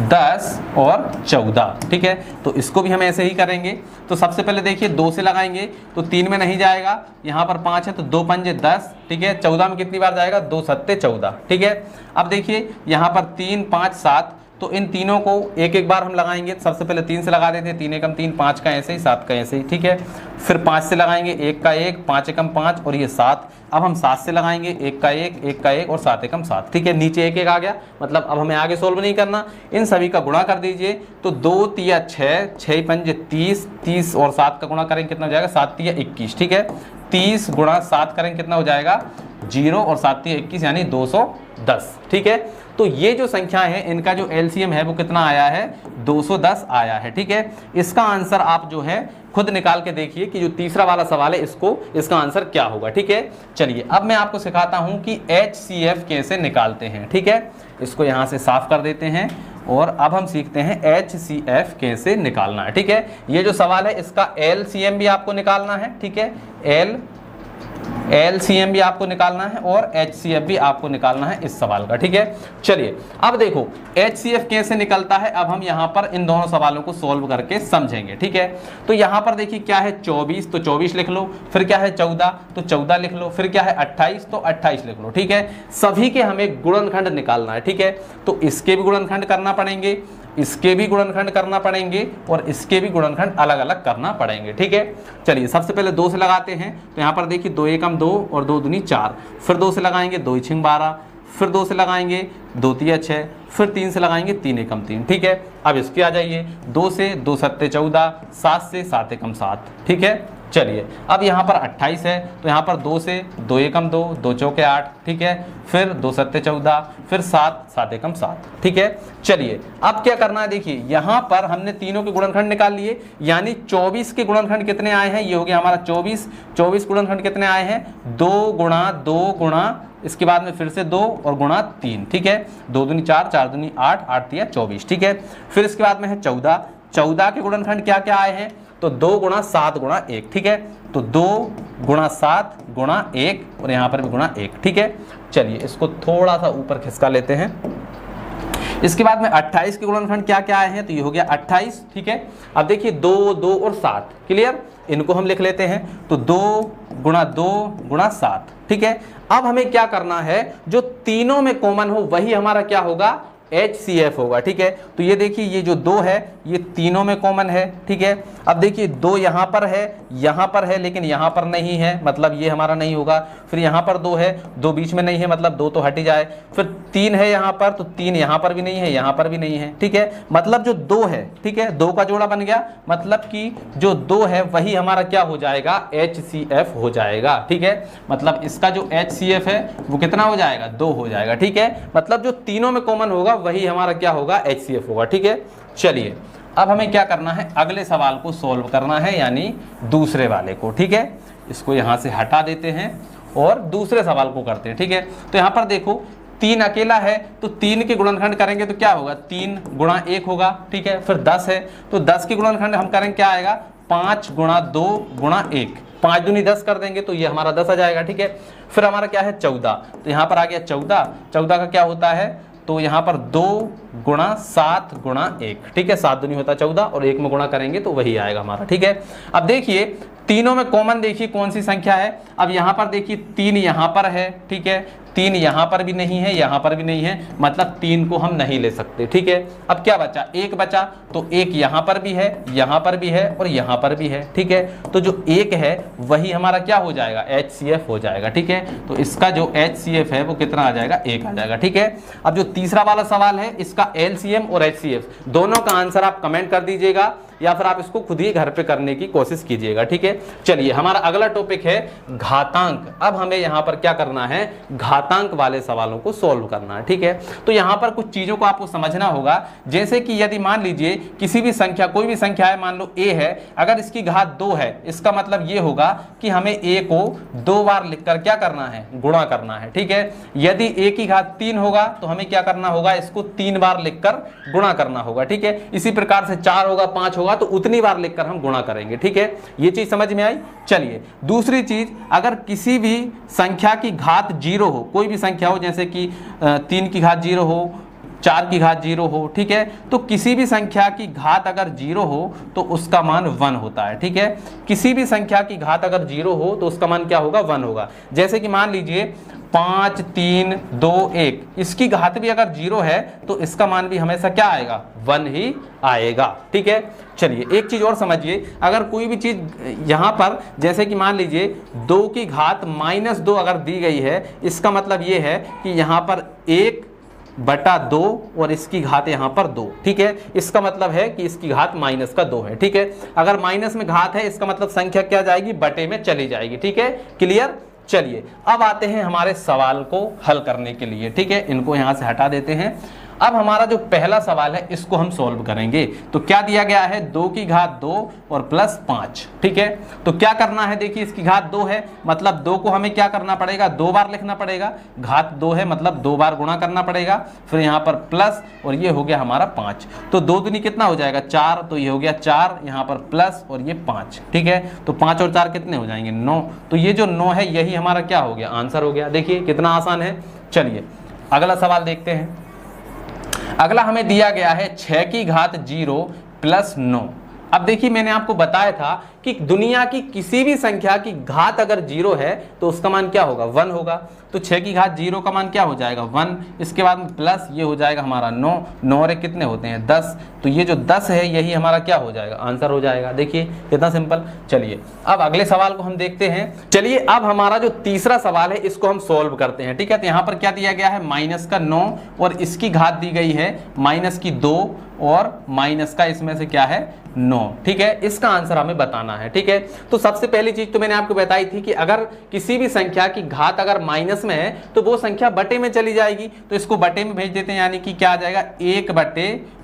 10 और 14। ठीक है, तो इसको भी हम ऐसे ही करेंगे। तो सबसे पहले देखिए 2 से लगाएंगे, तो 3 में नहीं जाएगा, यहाँ पर 5 है, तो 2 पंजे 10। ठीक है, 14 में कितनी बार जाएगा, 2 सत्ते 14। ठीक है, अब देखिए यहाँ पर 3, 5, 7, तो इन तीनों को एक एक बार हम लगाएंगे। सबसे पहले 3 से लगा देते हैं, 3 एकम 3, 5 का ऐसे ही, 7 का ऐसे ही। ठीक है, फिर 5 से लगाएंगे, 1 का 1, 5 एकम 5 और ये 7। अब हम 7 से लगाएंगे, 1 का 1, 1 का 1 और 7 एकम 7। ठीक है, नीचे 1 1 आ गया, मतलब अब हमें आगे सोल्व नहीं करना, इन सभी का गुणा कर दीजिए। तो 2 तिया 6, 6 पंजे 30, 30 और 7 का गुणा करेंगे कितना हो जाएगा 7 तिया 21। ठीक है, 30 गुणा 7 करेंगे कितना हो जाएगा 0 और 7 तिया 21 यानी 210। ठीक है, तो ये जो संख्याएं हैं इनका जो एलसीएम है वो कितना आया है 210 आया है। ठीक है, इसका आंसर आप जो है खुद निकाल के देखिए कि जो तीसरा वाला सवाल है इसका आंसर क्या होगा। ठीक है, चलिए अब मैं आपको सिखाता हूं कि HCF कैसे निकालते हैं। ठीक है, इसको यहां से साफ कर देते हैं और अब हम सीखते हैं HCF कैसे निकालना है। ठीक है, ये जो सवाल है इसका LCM भी आपको निकालना है। ठीक है, LCM भी आपको निकालना है और HCF भी आपको निकालना है इस सवाल का। ठीक है, चलिए अब देखो HCF कैसे निकलता है, अब हम यहाँ पर इन दोनों सवालों को सॉल्व करके समझेंगे। ठीक है, तो यहाँ पर देखिए क्या है 24, तो 24 लिख लो, फिर क्या है 14, तो 14 लिख लो, फिर क्या है 28, तो 28 लिख लो। ठीक है, सभी के हमें गुणनखंड निकालना है। ठीक है, तो इसके भी गुणनखंड करना पड़ेंगे, इसके भी गुणनखंड करना पड़ेंगे और इसके भी गुणनखंड अलग अलग करना पड़ेंगे। ठीक है, चलिए सबसे पहले 2 से लगाते हैं, तो यहाँ पर देखिए 2 एकम 2 और 2 दूनी 4, फिर 2 से लगाएंगे 2 छिंग 12, फिर 2 से लगाएंगे 2 तिया 6, फिर 3 से लगाएंगे 3 एकम 3। ठीक है, अब इसके आ जाइए 2 से 2 सत्ते 14, 7 से 7 एकम 7। ठीक है, चलिए अब यहाँ पर 28 है, तो यहाँ पर 2 से 2 एकम 2, 2 चौके 8। ठीक है, फिर 2 सत्ते 14, फिर 7, 7 एकम 7। ठीक है, चलिए अब क्या करना है, देखिए यहाँ पर हमने तीनों के गुणनखंड निकाल लिए, यानी 24 के गुणनखंड कितने आए हैं, ये हो गया हमारा 24। 24 गुणनखंड कितने आए हैं 2 गुणा 2 गुणा, इसके बाद में फिर से 2 और गुणा 3। ठीक है, 2 दूनी 4, 4 दूनी 8, 8 तिया 24। ठीक है, फिर इसके बाद में है 14। 14 के गुणनखंड क्या क्या आए हैं, तो 2 गुणा 7 गुणा 1। ठीक है, तो 2 गुणा 7 गुणा 1 और यहाँ पर भी गुणा 1। ठीक है, चलिए इसको थोड़ा सा ऊपर खिसका लेते हैं। इसके बाद में 28 के गुणनखंड क्या क्या आए हैं, तो ये हो गया 28। ठीक है, अब देखिए 2, 2 और 7, क्लियर, इनको हम लिख लेते हैं। तो 2 गुणा 2 गुणा 7। ठीक है, अब हमें क्या करना है, जो तीनों में कॉमन हो वही हमारा क्या होगा HCF होगा। ठीक है, तो ये देखिए ये जो 2 है ये तीनों में कॉमन है। ठीक है, अब देखिए 2 यहाँ पर है लेकिन यहाँ पर नहीं है, मतलब ये हमारा नहीं होगा। फिर यहाँ पर 2 है, 2 बीच में नहीं है, मतलब 2 तो हट ही जाए। फिर 3 है यहाँ पर, तो 3 यहाँ पर भी नहीं है, यहाँ पर भी नहीं है। ठीक है, मतलब जो 2 है, ठीक है, 2 का जोड़ा बन गया, मतलब कि जो 2 है वही हमारा क्या हो जाएगा HCF हो जाएगा। ठीक है, मतलब इसका जो HCF है वो कितना हो जाएगा 2 हो जाएगा। ठीक है, मतलब जो तीनों में कॉमन होगा वही हमारा क्या होगा HCF होगा। ठीक है, चलिए अब हमें क्या करना है, अगले सवाल को सॉल्व करना है, यानी दूसरे वाले को। ठीक है, इसको यहाँ से हटा देते हैं और दूसरे सवाल को करते हैं। ठीक है, तो यहाँ पर देखो 3 अकेला है तो 3 के गुणनखंड करेंगे तो क्या होगा, 3 गुणा 1 होगा। ठीक है, फिर 10 है तो 10 के गुणनखंड हम करेंगे क्या आएगा, 5 गुणा 2 गुणा 1, 5 दूनी 10 कर देंगे तो ये हमारा 10 आ जाएगा। ठीक है, फिर हमारा क्या है 14, तो यहाँ पर आ गया 14, 14 का क्या होता है, तो यहाँ पर 2 गुणा 7 गुणा 1। ठीक है, 7 दूनी होता है 14 और 1 में गुणा करेंगे तो वही आएगा हमारा। ठीक है, अब देखिए तीनों में कॉमन देखिए कौन सी संख्या है। अब यहाँ पर देखिए 3 यहाँ पर है, ठीक है, 3 यहाँ पर भी नहीं है, यहाँ पर भी नहीं है, मतलब 3 को हम नहीं ले सकते। ठीक है, अब क्या बचा, 1 बचा, तो 1 यहाँ पर भी है, यहाँ पर भी है और यहाँ पर भी है। ठीक है, तो जो 1 है वही हमारा क्या हो जाएगा, HCF हो जाएगा। ठीक है, तो इसका जो HCF है वो कितना आ जाएगा, 1 आ जाएगा। ठीक है, अब जो तीसरा वाला सवाल है इसका LCM और HCF दोनों का आंसर आप कमेंट कर दीजिएगा या फिर आप इसको खुद ही घर पे करने की कोशिश कीजिएगा। ठीक है, चलिए हमारा अगला टॉपिक है घातांक। अब हमें यहाँ पर क्या करना है, घातांक वाले सवालों को सॉल्व करना है। ठीक है, तो यहाँ पर कुछ चीजों को आपको समझना होगा, जैसे कि यदि मान लीजिए किसी भी संख्या, कोई भी संख्या है, मान लो a है, अगर इसकी घात 2 है, इसका मतलब ये होगा कि हमें a को 2 बार लिखकर क्या करना है, गुणा करना है। ठीक है, यदि a की घात 3 होगा तो हमें क्या करना होगा, इसको 3 बार लिखकर गुणा करना होगा। ठीक है, इसी प्रकार से 4 होगा, 5 होगा, तो उतनी बार लिखकर हम गुणा करेंगे। ठीक है, ये चीज समझ में आई। चलिए दूसरी चीज, अगर किसी भी संख्या की घात 0 हो, कोई भी संख्या हो, जैसे कि 3 की घात 0 हो, 4 की घात 0 हो, ठीक है, तो किसी भी संख्या की घात अगर 0 हो तो उसका मान 1 होता है। ठीक है, किसी भी संख्या की घात अगर 0 हो तो उसका मान क्या होगा, 1 होगा। जैसे कि मान लीजिए 5 3 2 1, इसकी घात भी अगर 0 है तो इसका मान भी हमेशा क्या आएगा, 1 ही आएगा। ठीक है, चलिए एक चीज और समझिए, अगर कोई भी चीज यहाँ पर, जैसे कि मान लीजिए 2 की घात -2 अगर दी गई है, इसका मतलब ये है कि यहाँ पर 1/2 और इसकी घात यहाँ पर 2। ठीक है, इसका मतलब है कि इसकी घात -2 है। ठीक है, अगर माइनस में घात है इसका मतलब संख्या क्या जाएगी, बटे में चली जाएगी। ठीक है, क्लियर। चलिए अब आते हैं हमारे सवाल को हल करने के लिए। ठीक है, इनको यहां से हटा देते हैं। अब हमारा जो पहला सवाल है इसको हम सॉल्व करेंगे। तो क्या दिया गया है, 2 की घात 2 और +5। ठीक है, तो क्या करना है, देखिए इसकी घात 2 है, मतलब 2 को हमें क्या करना पड़ेगा, 2 बार लिखना पड़ेगा। घात 2 है मतलब 2 बार गुणा करना पड़ेगा, फिर यहाँ पर प्लस और ये हो गया हमारा 5। तो 2 दूनी कितना हो जाएगा, 4, तो ये हो गया 4, यहाँ पर प्लस और ये 5। ठीक है, तो 5 और 4 कितने हो जाएंगे, 9। तो ये जो 9 है यही हमारा क्या हो गया, आंसर हो गया। देखिए कितना आसान है। चलिए अगला सवाल देखते हैं। अगला हमें दिया गया है 6 की घात 0 + 9। अब देखिए मैंने आपको बताया था कि दुनिया की किसी भी संख्या की घात अगर 0 है तो उसका मान क्या होगा, 1 होगा। तो 6 की घात 0 का मान क्या हो जाएगा, 1। इसके बाद में प्लस ये हो जाएगा हमारा 9, 9 और कितने होते हैं, 10। तो ये जो 10 है यही हमारा क्या हो जाएगा, आंसर हो जाएगा। देखिए कितना सिंपल। चलिए अब अगले सवाल को हम देखते हैं। चलिए अब हमारा जो तीसरा सवाल है इसको हम सोल्व करते हैं। ठीक है, तो यहाँ पर क्या दिया गया है, -9 और इसकी घात दी गई है -2 और माइनस का इसमें से क्या है, 9। ठीक है, इसका आंसर हमें बताना है। ठीक है, तो सबसे पहली चीज तो मैंने आपको बताई थी कि अगर किसी भी संख्या की घात अगर माइनस में है तो वो संख्या बटे में चली जाएगी। तो इसको बटे में भेज देते हैं, यानी कि क्या आ जाएगा,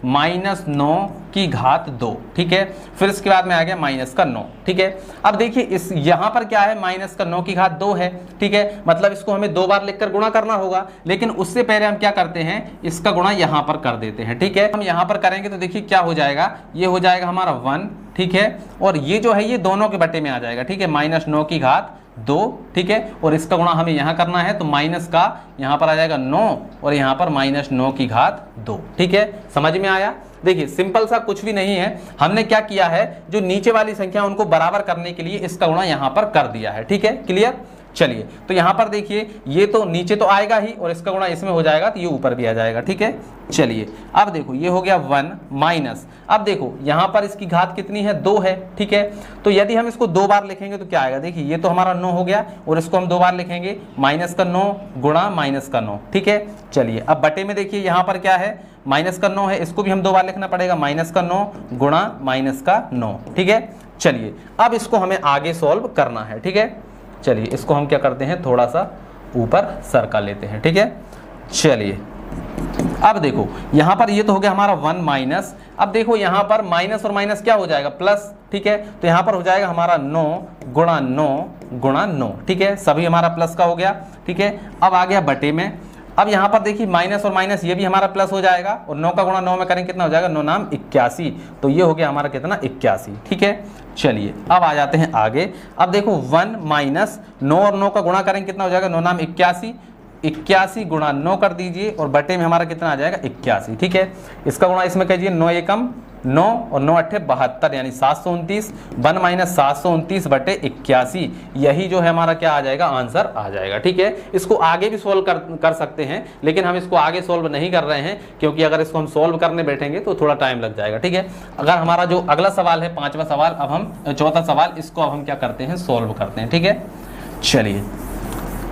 1/-9 की घात 2। ठीक है, फिर इसके बाद में आ गया -9। ठीक है, अब देखिए इस यहाँ पर क्या है, -9 की घात 2 है। ठीक है, मतलब इसको हमें 2 बार लिखकर गुणा करना होगा, लेकिन उससे पहले हम क्या करते हैं, इसका गुणा यहाँ पर कर देते हैं। ठीक है, हम यहाँ पर करेंगे तो देखिए क्या हो जाएगा, ये हो जाएगा हमारा 1। ठीक है, और ये जो है ये दोनों के बटे में आ जाएगा। ठीक है, -9 की घात 2। ठीक है, और इसका गुणा हमें यहाँ करना है, तो माइनस का यहाँ पर आ जाएगा 9 और यहाँ पर -9 की घात 2। ठीक है, समझ में आया। देखिए सिंपल सा कुछ भी नहीं है, हमने क्या किया है, जो नीचे वाली संख्या उनको बराबर करने के लिए इसका गुणा यहाँ पर कर दिया है। ठीक है, क्लियर। चलिए तो यहाँ पर देखिए ये तो नीचे तो आएगा ही और इसका गुणा इसमें हो जाएगा तो ये ऊपर भी आ जाएगा। ठीक है, चलिए अब देखो ये हो गया 1 माइनस, अब देखो यहाँ पर इसकी घात कितनी है, 2 है। ठीक है, तो यदि हम इसको 2 बार लिखेंगे तो क्या आएगा, देखिए ये तो हमारा 9 हो गया और इसको हम 2 बार लिखेंगे, -9 गुणा -9। ठीक है, चलिए अब बटे में देखिए यहाँ पर क्या है, -9 है, इसको भी हम 2 बार लिखना पड़ेगा, -9 गुणा -9। ठीक है, चलिए अब इसको हमें आगे सॉल्व करना है। ठीक है, चलिए इसको हम क्या करते हैं, थोड़ा सा ऊपर सरका लेते हैं। ठीक है, चलिए अब देखो यहां पर ये तो हो गया हमारा 1 माइनस, अब देखो यहां पर माइनस और माइनस क्या हो जाएगा प्लस, ठीक है। तो यहां पर हो जाएगा हमारा 9 गुणा 9 गुणा 9, ठीक है, सभी हमारा प्लस का हो गया, ठीक है। अब आ गया बटे में, अब यहां पर देखिए माइनस और माइनस ये भी हमारा प्लस हो जाएगा, और 9 का गुणा 9 में करेंगे कितना हो जाएगा, 9 नाम 81, तो ये हो गया हमारा कितना 81, ठीक है। चलिए अब आ जाते हैं आगे, अब देखो 1 माइनस 9 और 9 का गुणा करेंगे कितना हो जाएगा, 9 नाम 81, 81 गुणा 9 कर दीजिए और बटे में हमारा कितना आ जाएगा 81, ठीक है। इसका गुणा इसमें कीजिए, 9 एकम 9 और 9 अट्ठे 72 यानी 729, 1 माइनस 729 बटे 81, यही जो है हमारा क्या आ जाएगा, आंसर आ जाएगा, ठीक है। इसको आगे भी सोल्व कर सकते हैं, लेकिन हम इसको आगे सोल्व नहीं कर रहे हैं, क्योंकि अगर इसको हम सोल्व करने बैठेंगे तो थोड़ा टाइम लग जाएगा, ठीक है। अगर हमारा जो अगला सवाल है 5वां सवाल, अब हम 4था सवाल, इसको अब हम क्या करते हैं, सोल्व करते हैं, ठीक है। चलिए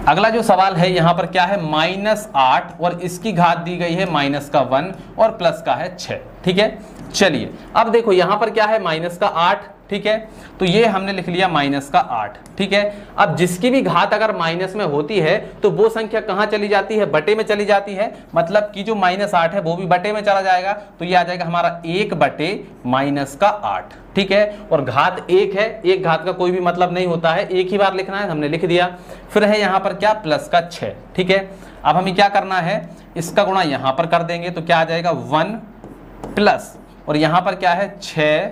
अगला जो सवाल है यहाँ पर क्या है, -8 और इसकी घात दी गई है माइनस का 1 और प्लस का है 6, ठीक है। चलिए अब देखो यहाँ पर क्या है, माइनस का 8, ठीक है, तो ये हमने लिख लिया माइनस का 8, ठीक है। अब जिसकी भी घात अगर माइनस में होती है तो वो संख्या कहाँ चली जाती है, बटे में चली जाती है, मतलब कि जो -8 है वो भी बटे में चला जाएगा, तो ये आ जाएगा हमारा 1 बटे -8, ठीक है। और घात 1 है, एक घात का कोई भी मतलब नहीं होता है, एक ही बार लिखना है, हमने लिख दिया। फिर है यहाँ पर क्या, प्लस का 6, ठीक है। अब हमें क्या करना है, इसका गुणा यहाँ पर कर देंगे तो क्या आ जाएगा 1 प्लस, और यहाँ पर क्या है 6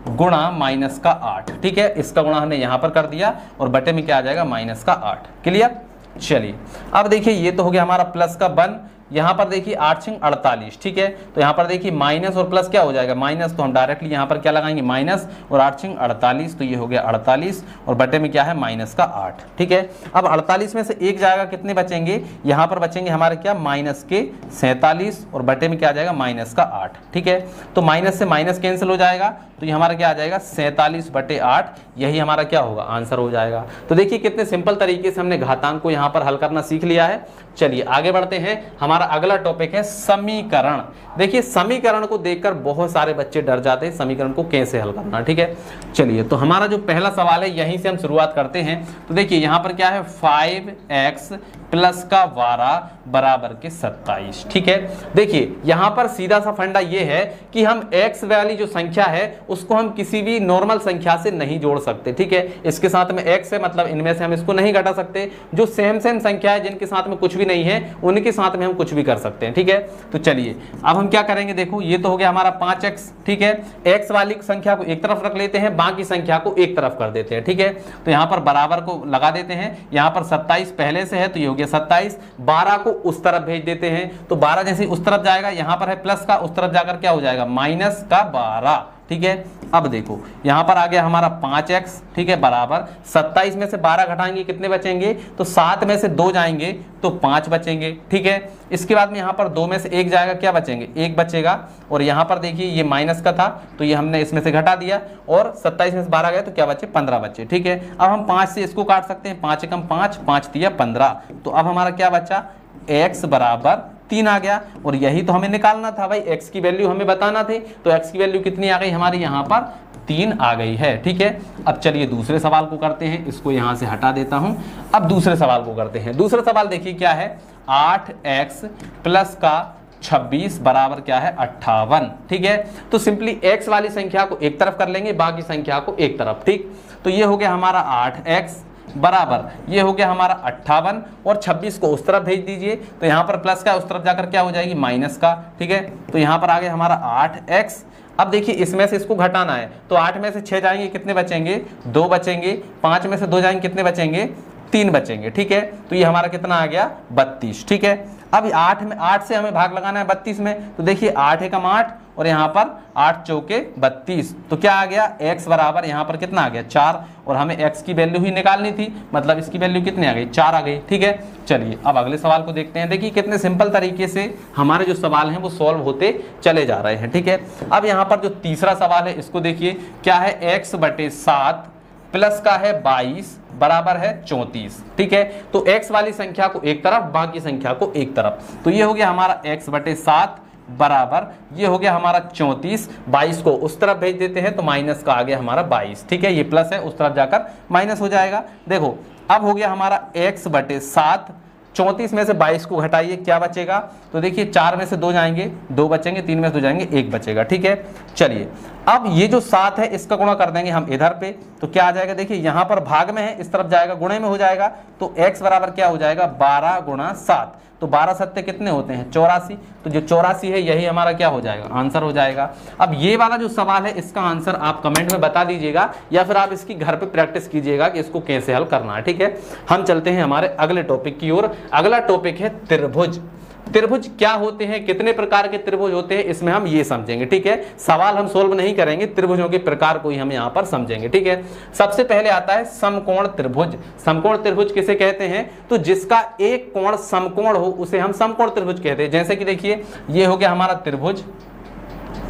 गुणा माइनस का 8, ठीक है। इसका गुणा हमने यहाँ पर कर दिया और बटे में क्या आ जाएगा माइनस का 8, क्लियर। चलिए अब देखिए ये तो हो गया हमारा प्लस का 1, यहाँ पर देखिए 8 6 48, ठीक है। तो यहाँ पर देखिए माइनस और प्लस क्या हो जाएगा, माइनस, तो हम डायरेक्टली यहाँ पर क्या लगाएंगे माइनस, और 8 6 48, तो ये हो गया 48 और बटे में क्या है माइनस का 8, ठीक है। अब 48 में से एक जाएगा, कितने बचेंगे, यहाँ पर बचेंगे हमारे क्या माइनस के 47 और बटे में क्या आ जाएगा माइनस का 8, ठीक है। तो माइनस से माइनस कैंसिल हो जाएगा, तो ये हमारा क्या आ जाएगा 47 बटे 8, यही हमारा क्या होगा, आंसर हो जाएगा। तो देखिए कितने सिंपल तरीके से हमने घातांक को यहाँ पर हल करना सीख लिया है। चलिए आगे बढ़ते हैं, हमारा अगला टॉपिक है समीकरण। देखिए समीकरण को देखकर बहुत सारे बच्चे डर जाते हैं, समीकरण को कैसे हल करना, ठीक है। चलिए तो हमारा जो पहला सवाल है यहीं से हम शुरुआत करते हैं। तो देखिए यहाँ पर क्या है, 5x प्लस का 12 बराबर के 27, ठीक है। देखिए यहाँ पर सीधा सा फंडा ये है कि हम x वाली जो संख्या है उसको हम किसी भी नॉर्मल संख्या से नहीं जोड़ सकते, ठीक है। इसके साथ में x है, मतलब इनमें से हम इसको नहीं घटा सकते। जो सेम संख्या है जिनके साथ में कुछ भी नहीं है उनके साथ में हम कुछ भी कर सकते हैं, ठीक है। तो चलिए अब हम क्या करेंगे, देखो ये तो हो गया हमारा 5x, ठीक है। x वाली संख्या को एक तरफ रख लेते हैं, बाकी संख्या को एक तरफ कर देते हैं, ठीक है। तो यहाँ पर बराबर को लगा देते हैं, यहाँ पर 27 पहले से है तो ये हो गया 27, 12 को उस तरफ भेज देते हैं, तो 12 जैसे उस तरफ जाएगा, यहाँ पर है प्लस का, उस तरफ जाकर क्या हो जाएगा माइनस का 12, ठीक है। अब देखो यहाँ पर आ गया हमारा 5x, ठीक है, बराबर 27 में से 12 घटाएंगे कितने बचेंगे, तो 7 में से 2 जाएंगे तो 5 बचेंगे, ठीक है। इसके बाद में यहाँ पर 2 में से 1 जाएगा, क्या बचेंगे 1 बचेगा, और यहाँ पर देखिए ये माइनस का था तो ये हमने इसमें से घटा दिया, और 27 में से 12 गए तो क्या बचे 15 बचे, ठीक है। अब हम 5 से इसको काट सकते हैं, 5 एकम 5, 5 तिया 15, तो अब हमारा क्या बचा, x बराबर 3 आ गया। और यही तो हमें निकालना था भाई, x की वैल्यू हमें बताना थी, तो x की वैल्यू कितनी आ गई हमारी, यहाँ पर 3 आ गई है, ठीक है। अब चलिए दूसरे सवाल को करते हैं, इसको यहाँ से हटा देता हूँ। अब दूसरे सवाल को करते हैं। दूसरा सवाल देखिए क्या है, 8x प्लस का 26 बराबर क्या है 58, ठीक है। तो सिंपली x वाली संख्या को एक तरफ कर लेंगे, बाकी संख्या को एक तरफ, ठीक। तो ये हो गया हमारा 8x बराबर, ये हो गया हमारा 58, और 26 को उस तरफ भेज दीजिए, तो यहाँ पर प्लस का उस तरफ जाकर क्या हो जाएगी माइनस का, ठीक है। तो यहाँ पर आ गया हमारा 8x। अब देखिए इसमें से इसको घटाना है, तो 8 में से 6 जाएंगे कितने बचेंगे, 2 बचेंगे, 5 में से 2 जाएंगे कितने बचेंगे, 3 बचेंगे, ठीक है। तो ये हमारा कितना आ गया 32, ठीक है। अब 8 से हमें भाग लगाना है 32 में, तो देखिए 8 एकम 8 और यहाँ पर 8 चौके 32, तो क्या आ गया x बराबर यहाँ पर कितना आ गया 4, और हमें x की वैल्यू ही निकालनी थी, मतलब इसकी वैल्यू कितनी आ गई 4 आ गई, ठीक है। चलिए अब अगले सवाल को देखते हैं। देखिए कितने सिंपल तरीके से हमारे जो सवाल हैं वो सॉल्व होते चले जा रहे हैं, ठीक है। अब यहाँ पर जो तीसरा सवाल है इसको देखिए क्या है, x बटे 7 प्लस का है 22 बराबर है 34, ठीक है। तो x वाली संख्या को एक तरफ, बाकी संख्या को एक तरफ, तो ये हो गया हमारा x बटे 7 बराबर, ये हो गया हमारा 34, 22 को उस तरफ भेज देते हैं तो माइनस का आ गया हमारा 22, ठीक है। ये प्लस है, उस तरफ जाकर माइनस हो जाएगा। देखो अब हो गया हमारा x बटे 7 34 में से 22 को घटाइए, क्या बचेगा? तो देखिए 4 में से 2 जाएंगे, 2 बचेंगे, 3 में से 2 जाएंगे, 1 बचेगा। ठीक है, चलिए अब ये जो 7 है इसका गुणा कर देंगे हम इधर पे, तो क्या आ जाएगा? देखिए यहाँ पर भाग में है, इस तरफ जाएगा, गुणे में हो जाएगा, तो x बराबर क्या हो जाएगा? 12 गुणा 7। तो 12 सत्ते कितने होते हैं? 84। तो जो 84 है यही हमारा क्या हो जाएगा? आंसर हो जाएगा। अब ये वाला जो सवाल है इसका आंसर आप कमेंट में बता दीजिएगा, या फिर आप इसकी घर पे प्रैक्टिस कीजिएगा कि इसको कैसे हल करना है। ठीक है, हम चलते हैं हमारे अगले टॉपिक की ओर। अगला टॉपिक है त्रिभुज। त्रिभुज क्या होते हैं, कितने प्रकार के त्रिभुज होते हैं, इसमें हम ये समझेंगे। ठीक है, सवाल हम सोल्व नहीं करेंगे, त्रिभुजों के प्रकार को ही हम यहाँ पर समझेंगे। ठीक है, सबसे पहले आता है समकोण त्रिभुज। समकोण त्रिभुज किसे कहते हैं? तो जिसका एक कोण समकोण हो उसे हम समकोण त्रिभुज कहते हैं। जैसे कि देखिए ये हो गया हमारा त्रिभुज,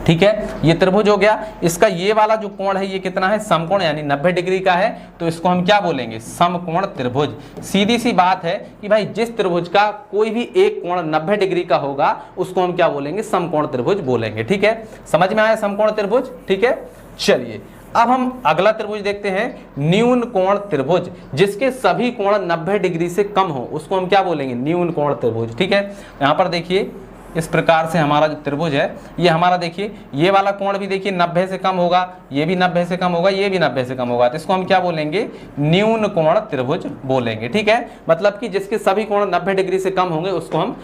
ठीक है, ये त्रिभुज हो गया, इसका ये वाला जो कोण है ये कितना है? समकोण, यानी 90 डिग्री का है, तो इसको हम क्या बोलेंगे? समकोण त्रिभुज। सीधी सी बात है कि भाई जिस त्रिभुज का कोई भी एक कोण 90 डिग्री का होगा उसको हम क्या बोलेंगे? समकोण त्रिभुज बोलेंगे। ठीक है, समझ में आया समकोण त्रिभुज? ठीक है, चलिए अब हम अगला त्रिभुज देखते हैं, न्यून कोण त्रिभुज। जिसके सभी कोण 90 डिग्री से कम हो उसको हम क्या बोलेंगे? न्यून कोण त्रिभुज। ठीक है, यहाँ पर देखिए इस प्रकार से हमारा जो त्रिभुज है ये हमारा, देखिए ये वाला कोण भी देखिए 90 से कम होगा, ये भी 90 से कम होगा, ये भी 90 से कम होगा, तो इसको हम क्या बोलेंगे? न्यून कोण त्रिभुज बोलेंगे। ठीक है, मतलब कि जिसके सभी कोण 90 डिग्री से कम होंगे उसको हम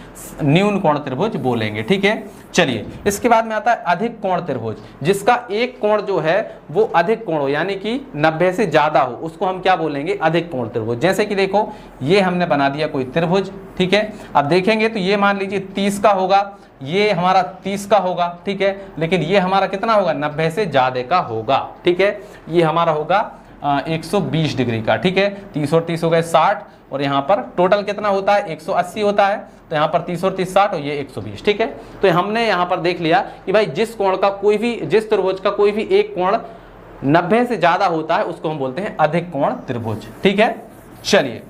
न्यून कोण त्रिभुज बोलेंगे। ठीक है, चलिए इसके बाद में आता है अधिक कोण त्रिभुज। जिसका एक कोण जो है वो अधिक कोण हो, यानी कि 90 से ज्यादा हो, उसको हम क्या बोलेंगे? अधिक कोण त्रिभुज। जैसे कि देखो ये हमने बना दिया कोई त्रिभुज, ठीक है, अब देखेंगे तो ये मान लीजिए 30 का होगा, ये हमारा 30 का होगा, ठीक है, लेकिन ये हमारा कितना होगा? 90 से ज्यादा का होगा। ठीक है, ये हमारा होगा 120 डिग्री का। ठीक है, 30 और 30 हो गए 60, और यहाँ पर टोटल कितना होता है? 180 होता है, तो यहाँ पर 30 और 30 60 और ये 120। ठीक है, तो हमने यहाँ पर देख लिया कि भाई जिस कोण का कोई भी, जिस त्रिभुज का कोई भी एक कोण 90 से ज्यादा होता है उसको हम बोलते हैं अधिक कोण त्रिभुज। ठीक है, चलिए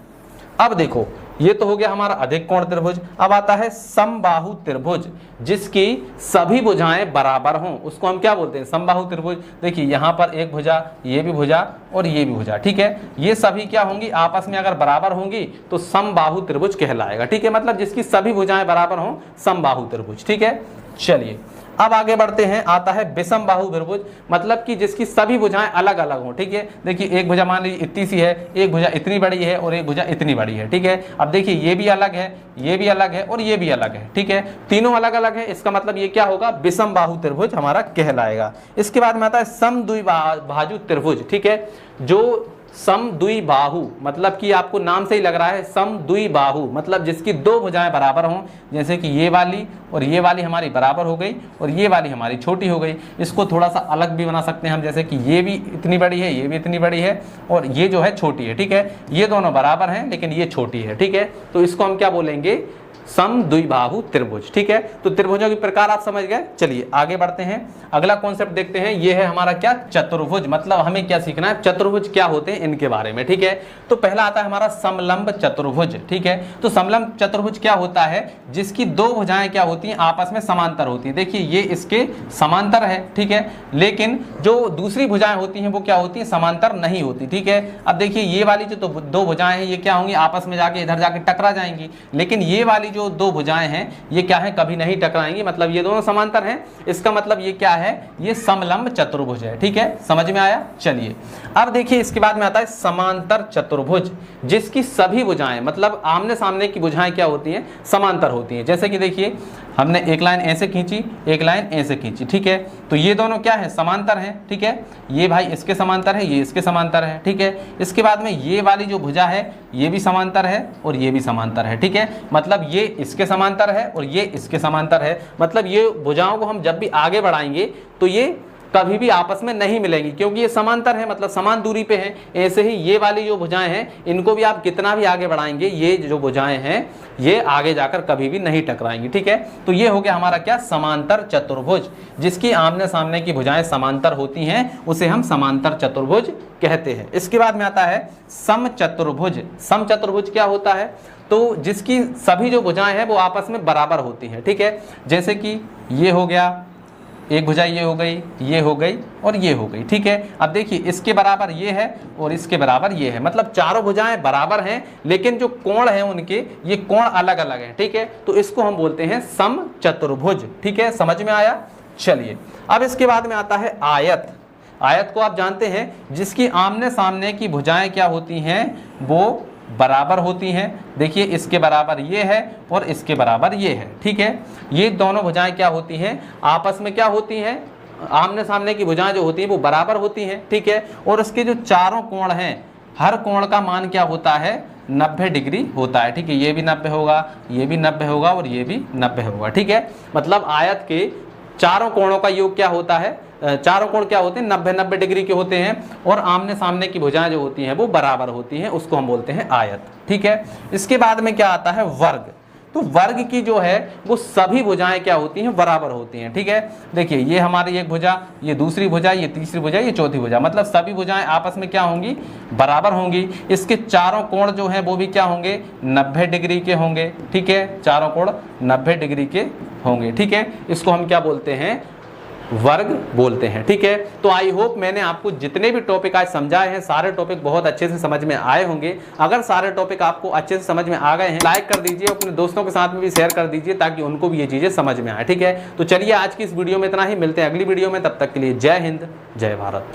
अब देखो ये तो हो गया हमारा अधिक कोण त्रिभुज। अब आता है समबाहु त्रिभुज। जिसकी सभी भुजाएं बराबर हों उसको हम क्या बोलते हैं? समबाहु त्रिभुज। देखिए यहाँ पर एक भुजा, ये भी भुजा और ये भी भुजा, ठीक है, ये सभी क्या होंगी? आपस में अगर बराबर होंगी तो समबाहु त्रिभुज कहलाएगा। ठीक है, मतलब जिसकी सभी भुजाएं बराबर हों, समबाहु त्रिभुज। ठीक है, चलिए अब आगे बढ़ते हैं, आता है विषम बाहु त्रिभुज, मतलब कि जिसकी सभी भुजाएं अलग अलग हों। ठीक है, देखिए एक भुजा मान लीजिए इतनी सी है, एक भुजा इतनी बड़ी है और एक भुजा इतनी बड़ी है। ठीक है, अब देखिए ये भी अलग है, ये भी अलग है और ये भी अलग है। ठीक है, तीनों अलग अलग है, इसका मतलब ये क्या होगा? विषम बाहु त्रिभुज हमारा कहलाएगा। इसके बाद में आता है समद्विबाहु त्रिभुज। ठीक है, जो समद्विबाहु, मतलब कि आपको नाम से ही लग रहा है समद्विबाहु, मतलब जिसकी दो भुजाएं बराबर हों, जैसे कि ये वाली और ये वाली हमारी बराबर हो गई और ये वाली हमारी छोटी हो गई। इसको थोड़ा सा अलग भी बना सकते हैं हम, जैसे कि ये भी इतनी बड़ी है, ये भी इतनी बड़ी है और ये जो है छोटी है। ठीक है, ये दोनों बराबर हैं लेकिन ये छोटी है। ठीक है, तो इसको हम क्या बोलेंगे? समद्विबाहु त्रिभुज। ठीक है, तो त्रिभुजों के प्रकार आप समझ गए। चलिए आगे बढ़ते हैं, अगला कॉन्सेप्ट देखते हैं। ये है हमारा क्या? चतुर्भुज। मतलब हमें क्या सीखना है? चतुर्भुज क्या होते हैं इनके बारे में। ठीक है, तो पहला आता है हमारा समलंब चतुर्भुज। ठीक है, तो समलंब चतुर्भुज क्या होता है? जिसकी दो भुजाएं क्या होती हैं? आपस में समांतर होती हैं। देखिए ये इसके समांतर है, ठीक है, लेकिन जो दूसरी भुजाएं होती हैं वो क्या होती हैं? समांतर नहीं होती। ठीक है, अब देखिए ये वाली जो दो भुजाएं हैं ये क्या होंगी? आपस में जाके इधर जाके टकरा जाएंगी, लेकिन ये वाली जो दो भुजाएं हैं ये क्या है? कभी नहीं टकराएंगी, मतलब ये दोनों समांतर हैं। इसका मतलब ये क्या है? ये समलंब चतुर्भुज है। ठीक है, समझ में आया। चलिए अब देखिए इसके बाद में आता है समांतर चतुर्भुज, जिसकी सभी भुजाएं, मतलब आमने सामने की भुजाएं क्या होती हैं? समांतर होती हैं। जैसे कि देखिए हमने एक लाइन ऐसे खींची, एक लाइन ऐसे खींची। ठीक है, तो ये दोनों क्या है? समांतर हैं। ठीक है, ये भाई इसके समांतर है, ये इसके समांतर है। ठीक है, इसके बाद में ये वाली जो भुजा है ये भी समांतर है और ये भी समांतर है। ठीक है, मतलब ये इसके समांतर है और ये इसके समांतर है। मतलब ये भुजाओं को हम जब भी आगे बढ़ाएंगे तो ये कभी भी आपस में नहीं मिलेंगी, क्योंकि ये समांतर है, मतलब समान दूरी पे हैं। ऐसे ही ये वाली जो भुजाएं हैं इनको भी आप कितना भी आगे बढ़ाएंगे, ये जो भुजाएं हैं ये आगे जाकर कभी भी नहीं टकराएंगी। ठीक है, तो ये हो गया हमारा क्या? समांतर चतुर्भुज। जिसकी आमने सामने की भुजाएं समांतर होती हैं उसे हम समांतर चतुर्भुज कहते हैं। इसके बाद में आता है समचतुर्भुज। समचतुर्भुज क्या होता है? तो जिसकी सभी जो भुजाएं हैं वो आपस में बराबर होती हैं। ठीक है, जैसे कि ये हो गया एक भुजा ये हो गई और ये हो गई। ठीक है, अब देखिए इसके बराबर ये है और इसके बराबर ये है, मतलब चारों भुजाएं बराबर हैं, लेकिन जो कोण है उनके, ये कोण अलग अलग हैं। ठीक है, तो इसको हम बोलते हैं समचतुर्भुज। ठीक है, समझ में आया। चलिए, अब इसके बाद में आता है आयत। आयत को आप जानते हैं, जिसकी आमने सामने की भुजाएं क्या होती हैं, वो बराबर होती हैं। देखिए इसके बराबर ये है और इसके बराबर ये है। ठीक है, ये दोनों भुजाएं क्या होती हैं, आपस में क्या होती हैं, आमने सामने की भुजाएं जो होती हैं वो बराबर होती हैं। ठीक है, और उसके जो चारों कोण हैं, हर कोण का मान क्या होता है, 90 डिग्री होता है। ठीक है, ये भी 90 होगा, ये भी 90 होगा और ये भी 90 होगा। ठीक है, मतलब आयत के चारों कोणों का योग क्या होता है, चारों कोण क्या होते हैं, 90-90 डिग्री के होते हैं, और आमने सामने की भुजाएं जो होती हैं वो बराबर होती हैं, उसको हम बोलते हैं आयत। ठीक है, इसके बाद में क्या आता है, वर्ग। तो वर्ग की जो है वो सभी भुजाएं क्या होती हैं, बराबर होती हैं। ठीक है, देखिए ये हमारी एक भुजा, ये दूसरी भुजा, ये तीसरी भुजा, ये चौथी भुजा, मतलब सभी भुजाएं आपस में क्या होंगी, बराबर होंगी। इसके चारों कोण जो हैं वो भी क्या होंगे, 90 डिग्री के होंगे। ठीक है, चारों कोण 90 डिग्री के होंगे। ठीक है, इसको हम क्या बोलते हैं, वर्ग बोलते हैं। ठीक है, तो आई होप मैंने आपको जितने भी टॉपिक आज समझाए हैं, सारे टॉपिक बहुत अच्छे से समझ में आए होंगे। अगर सारे टॉपिक आपको अच्छे से समझ में आ गए हैं, लाइक कर दीजिए, अपने दोस्तों के साथ में भी शेयर कर दीजिए, ताकि उनको भी ये चीजें समझ में आए। ठीक है, तो चलिए आज की इस वीडियो में इतना ही, मिलते हैं अगली वीडियो में, तब तक के लिए जय हिंद, जय भारत।